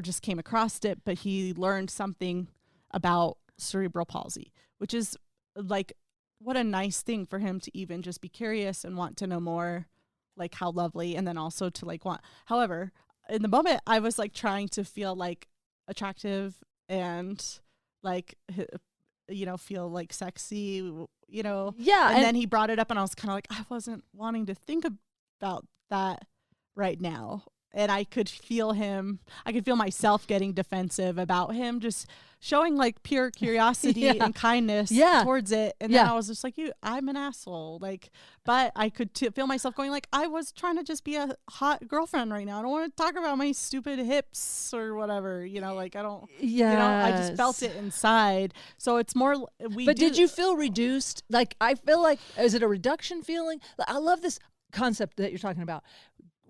just came across it, but he learned something about cerebral palsy, which is like, what a nice thing for him to even just be curious and want to know more. Like how lovely, and then also to like want. However, in the moment, I was like trying to feel like attractive and like feel like sexy, Yeah. And then he brought it up, and I was kind of like, I wasn't wanting to think about that right now, and I could feel myself getting defensive about him just showing like pure curiosity and kindness towards it. And then I was just like, I'm an asshole. Like, but I could feel myself going like, I was trying to just be a hot girlfriend right now. I don't want to talk about my stupid hips or whatever, like I don't, I just felt it inside. So it's more, did you feel reduced? Like, I feel like, is it a reduction feeling? I love this concept that you're talking about.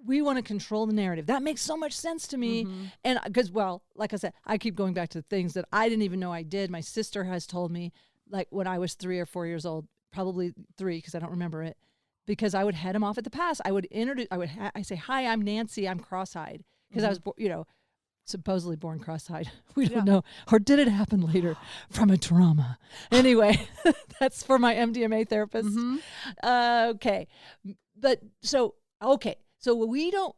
We want to control the narrative. That makes so much sense to me. Mm-hmm. And because, like I said, I keep going back to things that I didn't even know I did. My sister has told me, like when I was 3 or 4 years old, probably 3 because I don't remember it, because I would head him off at the pass. I would I say, hi, I'm Nancy. I'm cross-eyed because I was, supposedly born cross-eyed. We don't know. Or did it happen later from a trauma? Anyway, that's for my MDMA therapist. Mm-hmm. Okay. But okay. So we don't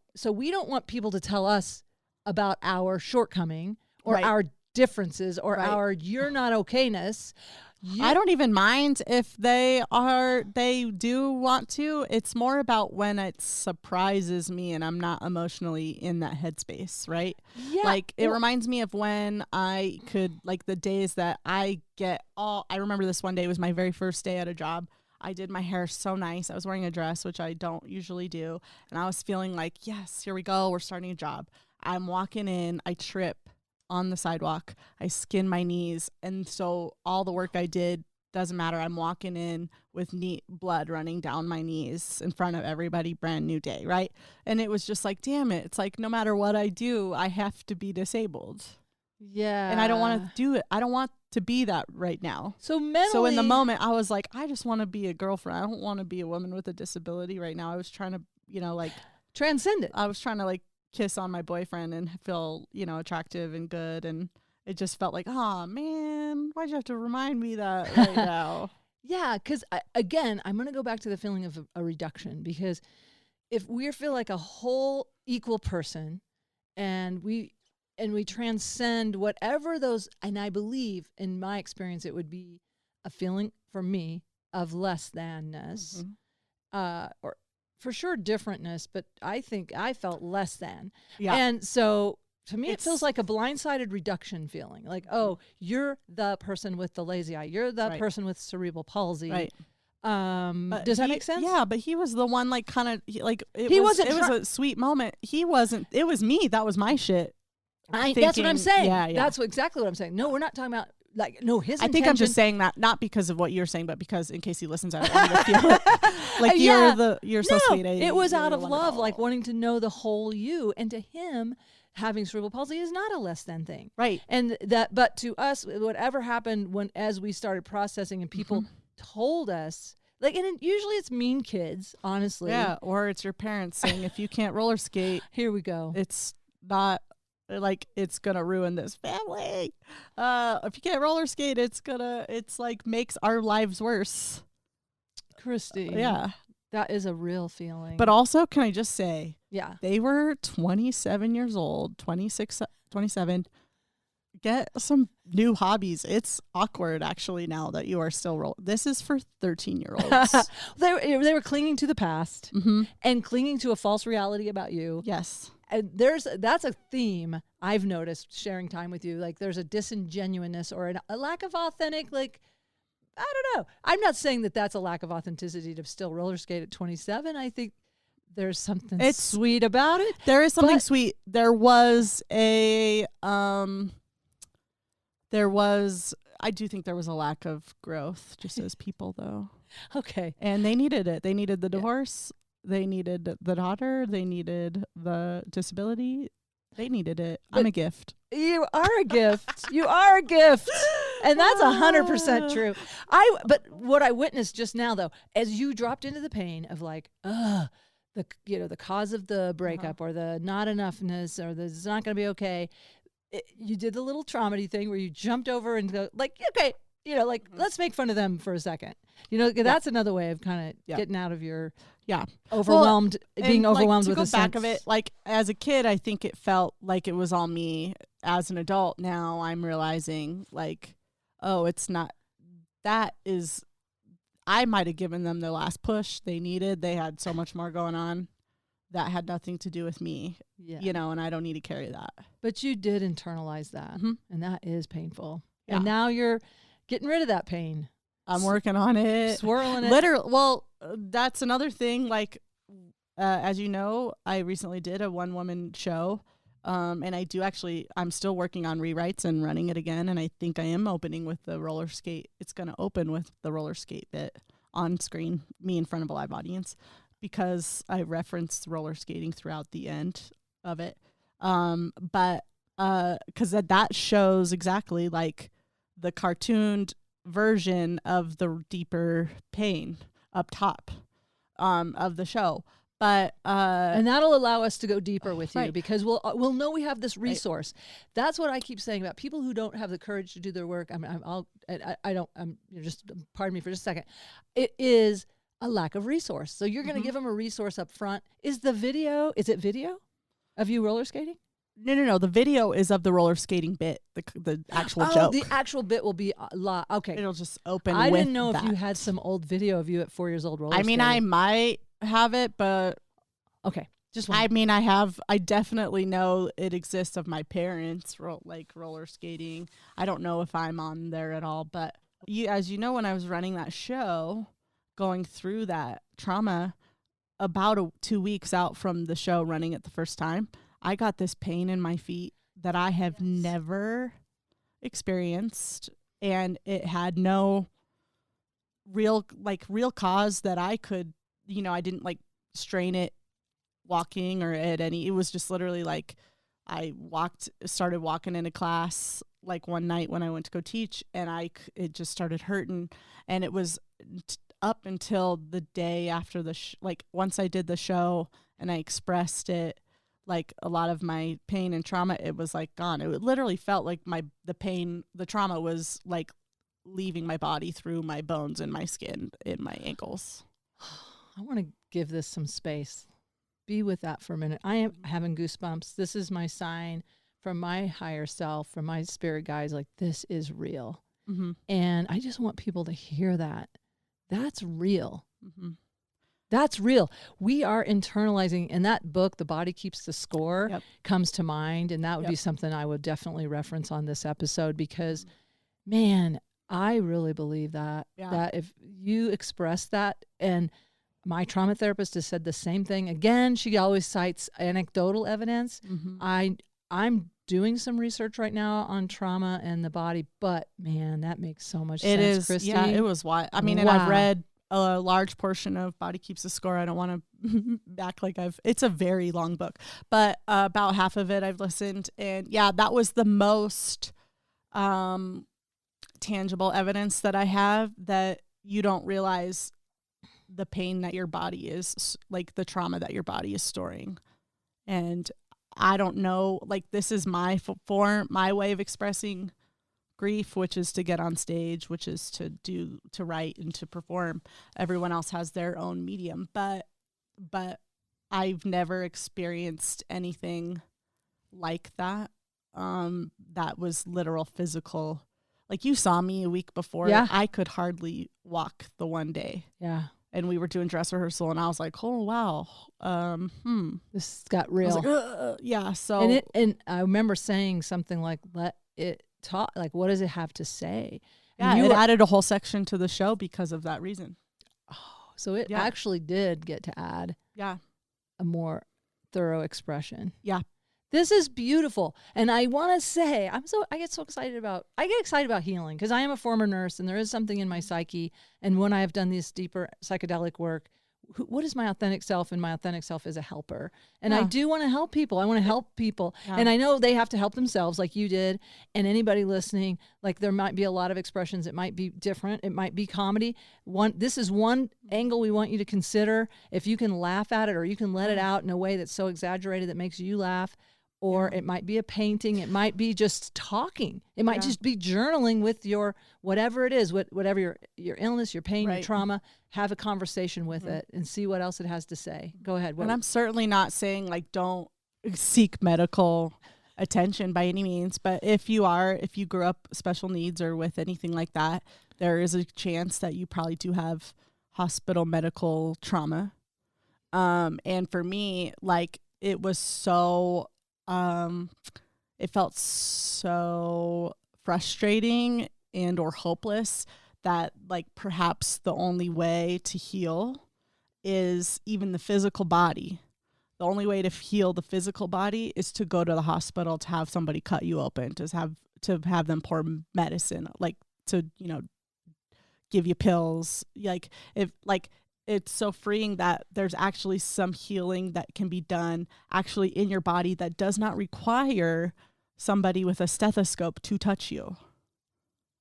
want people to tell us about our shortcoming or our differences or our you're not okayness. I don't even mind if they do want to. It's more about when it surprises me and I'm not emotionally in that headspace, right? Yeah. Like it reminds me of when I could, like the days that I remember this one day was my very first day at a job. I did my hair so nice. I was wearing a dress, which I don't usually do. And I was feeling like, yes, here we go. We're starting a job. I'm walking in. I trip on the sidewalk. I skin my knees. And so all the work I did doesn't matter. I'm walking in with blood running down my knees in front of everybody, brand new day, right? And it was just like, damn it. It's like, no matter what I do, I have to be disabled. Yeah. And I don't want to do it. I don't want to be that right now. So mentally. So in the moment, I was like, I just want to be a girlfriend. I don't want to be a woman with a disability right now. I was trying to, like. Transcend it. I was trying to, like, kiss on my boyfriend and feel, attractive and good. And it just felt like, oh, man, why'd you have to remind me that right now? Yeah, because, again, I'm going to go back to the feeling of a reduction, because if we feel like a whole equal person and we transcend whatever those, and I believe, in my experience, it would be a feeling for me of less thanness, or for sure differentness, but I think I felt less than. Yeah. And so to me, it feels like a blindsided reduction feeling. Like, oh, you're the person with the lazy eye. You're the person with cerebral palsy. Right. Does that make sense? Yeah, but he was the one, like, kind of, like, it was a sweet moment. He wasn't, it was me. That was my shit. That's what I'm saying. Yeah. That's exactly what I'm saying. No, we're not talking about, like, no, his I think I'm just saying that, not because of what you're saying, but because in case he listens, I don't want you to feel it. Like, you're so sweet. It was out of love, like wanting to know the whole you. And to him, having cerebral palsy is not a less than thing. Right. And but to us, whatever happened as we started processing and people told us, like, and usually it's mean kids, honestly. Yeah. Or it's your parents saying, if you can't roller skate, here we go. It's not, like, it's gonna ruin this family. If you can't roller skate, it's like makes our lives worse. Christy. Yeah. That is a real feeling. But also, can I just say, yeah, they were 27 years old, 26, 27. Get some new hobbies. It's awkward, actually, now that you are still This is for 13-year-olds. They were clinging to the past and clinging to a false reality about you. Yes. And that's a theme I've noticed sharing time with you. Like, there's a disingenuousness or a lack of authentic, like, I don't know. I'm not saying that that's a lack of authenticity to still roller skate at 27. I think there's something sweet about it. There is something sweet. There was I do think there was a lack of growth just as people, though. Okay. And they needed it. They needed the divorce. They needed the daughter. They needed the disability. They needed it. I'm a gift. You are a gift. You are a gift. And that's 100% true. But what I witnessed just now, though, as you dropped into the pain of, like, the cause of the breakup or the not enoughness or the it's not going to be okay, you did the little traumedy thing where you jumped over and go, like, okay, let's make fun of them for a second. That's another way of kind of getting out of your overwhelmed, being overwhelmed with a sense. To go back of it, like, as a kid, I think it felt like it was all me. As an adult now, I'm realizing, like, oh, it's not. That is, I might have given them the last push they needed. They had so much more going on that had nothing to do with me, and I don't need to carry that. But you did internalize that, and that is painful. Yeah. And now you're getting rid of that pain. I'm working on it. Swirling it. Literally. Well, that's another thing. Like, as you know, I recently did a one-woman show. And I do I'm still working on rewrites and running it again. And I think I am opening with the roller skate. It's going to open with the roller skate bit on screen, me in front of a live audience, because I referenced roller skating throughout the end of it. But because that shows exactly, like, the cartooned version of the deeper pain up top of the show. But and that'll allow us to go deeper with you, because we'll know we have this resource. Right. That's what I keep saying about people who don't have the courage to do their work. Just pardon me for just a second. It is a lack of resource. So you're going to give them a resource up front. Is it video of you roller skating? No. The video is of the roller skating bit, the actual joke. The actual bit will be okay. It'll just open. I didn't know if you had some old video of you at 4 years old roller skating. I might have it, but okay. I definitely know it exists of my parents, roller skating. I don't know if I'm on there at all, but as you know, when I was running that show, going through that trauma, about 2 weeks out from the show running it the first time, I got this pain in my feet that I have never experienced, and it had no real cause that I could, I didn't like strain it walking or at any, it was just literally like I started walking into class like one night when I went to go teach, and it just started hurting, and it was up until the day after like once I did the show and I expressed it, like a lot of my pain and trauma, it was like gone. It literally felt like the trauma was like leaving my body through my bones and my skin in my ankles. I want to give this some space. Be with that for a minute. I am having goosebumps. This is my sign from my higher self, from my spirit guides, like this is real. Mm-hmm. And I just want people to hear that. That's real. Mm-hmm. That's real. We are internalizing, and that book, The Body Keeps the Score, comes to mind. And that would be something I would definitely reference on this episode because, man, I really believe that if you express that, and my trauma therapist has said the same thing. Again, she always cites anecdotal evidence. Mm-hmm. I'm doing some research right now on trauma and the body, but man, that makes so much sense. It is, Christy. Yeah, it was wild. I mean, and I've read a large portion of Body Keeps the Score. I don't want to act like it's a very long book, but about half of it I've listened, and that was the most tangible evidence that I have that you don't realize the pain that your body is, like the trauma that your body is storing. And I don't know, like this is my my way of expressing grief, which is to get on stage, which is to write and to perform. Everyone else has their own medium, but I've never experienced anything like that. That was literal physical. Like you saw me a week before. Yeah. I could hardly walk the one day. Yeah. And we were doing dress rehearsal, and I was like, "Oh wow, this got real." Like, So and I remember saying something like, "Let it talk." Like, what does it have to say? Yeah, it added a whole section to the show because of that reason. Oh, so it actually did get to add a more thorough expression. Yeah. This is beautiful. And I want to say, I get excited about healing because I am a former nurse and there is something in my psyche. And when I have done this deeper psychedelic work, what is my authentic self? And my authentic self is a helper. And I do want to help people. I want to help people. Yeah. And I know they have to help themselves like you did. And anybody listening, like there might be a lot of expressions. It might be different. It might be comedy. This is one angle we want you to consider. If you can laugh at it or you can let it out in a way that's so exaggerated that makes you laugh. Or it might be a painting. It might be just talking. It might just be journaling with your whatever it is, whatever your illness, your pain, your trauma. Have a conversation with it and see what else it has to say. Go ahead. And I'm certainly not saying like don't seek medical attention by any means. But if you grew up special needs or with anything like that, there is a chance that you probably do have hospital medical trauma. And for me, like it was so. It felt so frustrating and or hopeless that like perhaps the only way to heal is even the physical body. The only way to heal the physical body is to go to the hospital, to have somebody cut you open, to have them pour medicine, like to, give you pills. It's so freeing that there's actually some healing that can be done actually in your body that does not require somebody with a stethoscope to touch you.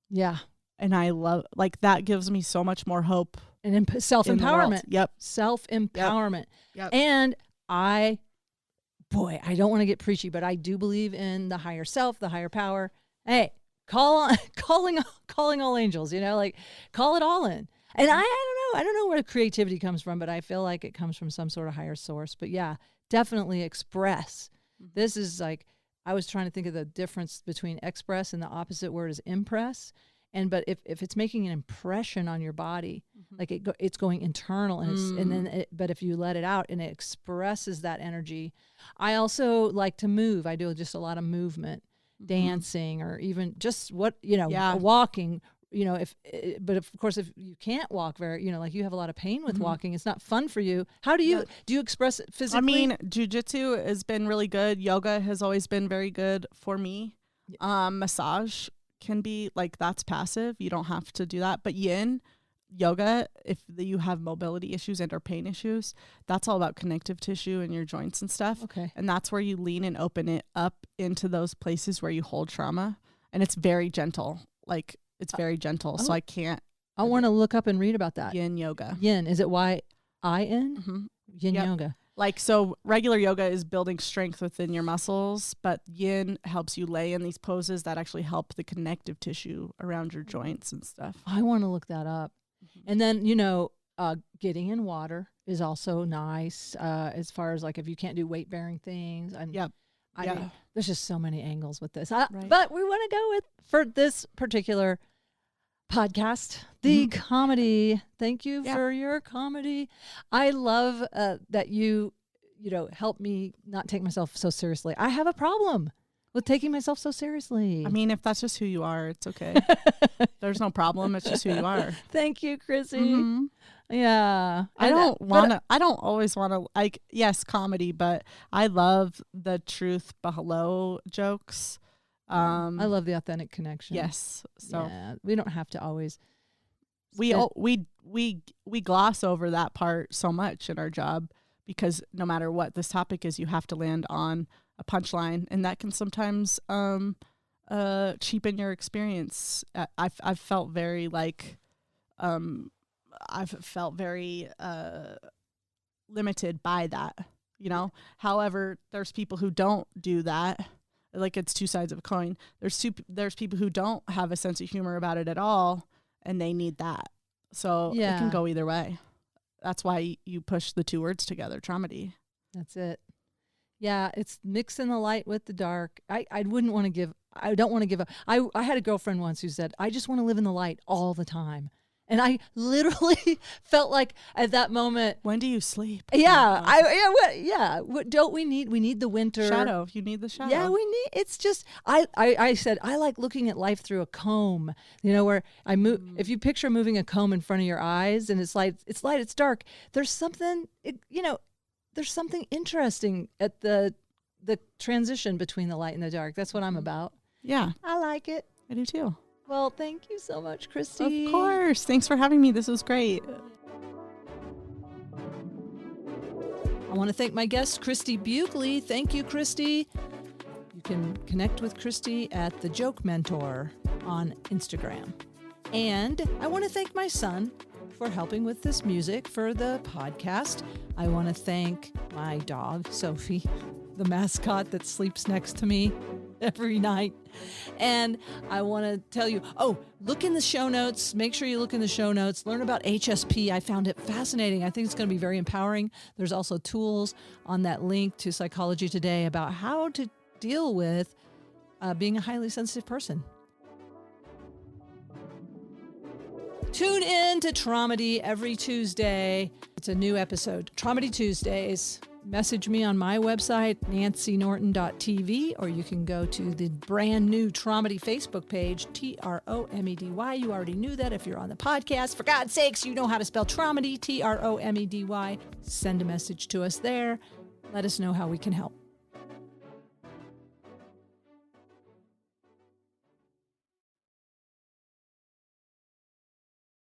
Yeah. And I love, like, that gives me so much more hope. And self-empowerment. Yep. Self-empowerment. Yep. And I don't want to get preachy, but I do believe in the higher self, the higher power. Hey, calling all angels, like call it all in. And I don't know where the creativity comes from, but I feel like it comes from some sort of higher source. But yeah, definitely express. Mm-hmm. This is like, I was trying to think of the difference between express and the opposite word is impress. But if it's making an impression on your body, like it's going internal but if you let it out and it expresses that energy. I also like to move. I do just a lot of movement, dancing, or even just walking. But of course, if you can't walk like you have a lot of pain with walking, it's not fun for you. How do you express it physically? I mean, jujitsu has been really good. Yoga has always been very good for me. Massage can be like, that's passive. You don't have to do that. But yin, yoga, if you have mobility issues and or pain issues, that's all about connective tissue in your joints and stuff. Okay. And that's where you lean and open it up into those places where you hold trauma. And it's very gentle. Like, it's very gentle. So I want to look up and read about that. Yin yoga. Yin. Is it Y-I-N? Mm-hmm. Yin yoga. Like, so regular yoga is building strength within your muscles, but yin helps you lay in these poses that actually help the connective tissue around your joints and stuff. I want to look that up. Mm-hmm. And then, getting in water is also nice as far as like if you can't do weight bearing things. I mean, there's just so many angles with this. But we want to go for this particular podcast, the comedy. Thank you for your comedy. I love that you help me not take myself so seriously. I have a problem with taking myself so seriously. I mean, if that's just who you are, it's okay. There's no problem. It's just who you are. Thank you, Chrissy. Mm-hmm. Yeah. I don't always want to, like, yes, comedy, but I love the truth below jokes. I love the authentic connection. Yes. So we don't have to always. We gloss over that part so much in our job because no matter what this topic is, you have to land on a punchline, and that can sometimes cheapen your experience. I've felt very limited by that, However, there's people who don't do that. Like, it's two sides of a coin. There's people who don't have a sense of humor about it at all, and they need that. So it can go either way. That's why you push the two words together, traumedy. That's it. Yeah, it's mixing the light with the dark. I don't want to give up. I had a girlfriend once who said, I just want to live in the light all the time. And I literally felt like at that moment, when do you sleep? Yeah. What don't we need? We need the winter shadow. You need the shadow. Yeah, we need. It's just I said I like looking at life through a comb. Where I move. If you picture moving a comb in front of your eyes, and it's light, it's dark. There's something. There's something interesting at the transition between the light and the dark. That's what I'm about. Yeah, I like it. I do too. Well, thank you so much, Christy. Of course. Thanks for having me. This was great. I want to thank my guest, Christie Buchele. Thank you, Christy. You can connect with Christy at The Joke Mentor on Instagram. And I want to thank my son for helping with this music for the podcast. I want to thank my dog, Sophie, the mascot that sleeps next to me every night. And I want to tell you, look in the show notes. Make sure you look in the show notes. Learn about HSP. I found it fascinating. I think it's going to be very empowering. There's also tools on that link to Psychology Today about how to deal with being a highly sensitive person. Tune in to Traumedy every Tuesday. It's a new episode. Traumedy Tuesdays. Message me on my website, nancynorton.tv, or you can go to the brand new Traumedy Facebook page, Tromedy. You already knew that if you're on the podcast. For God's sakes, you know how to spell Traumedy, Tromedy. Send a message to us there. Let us know how we can help.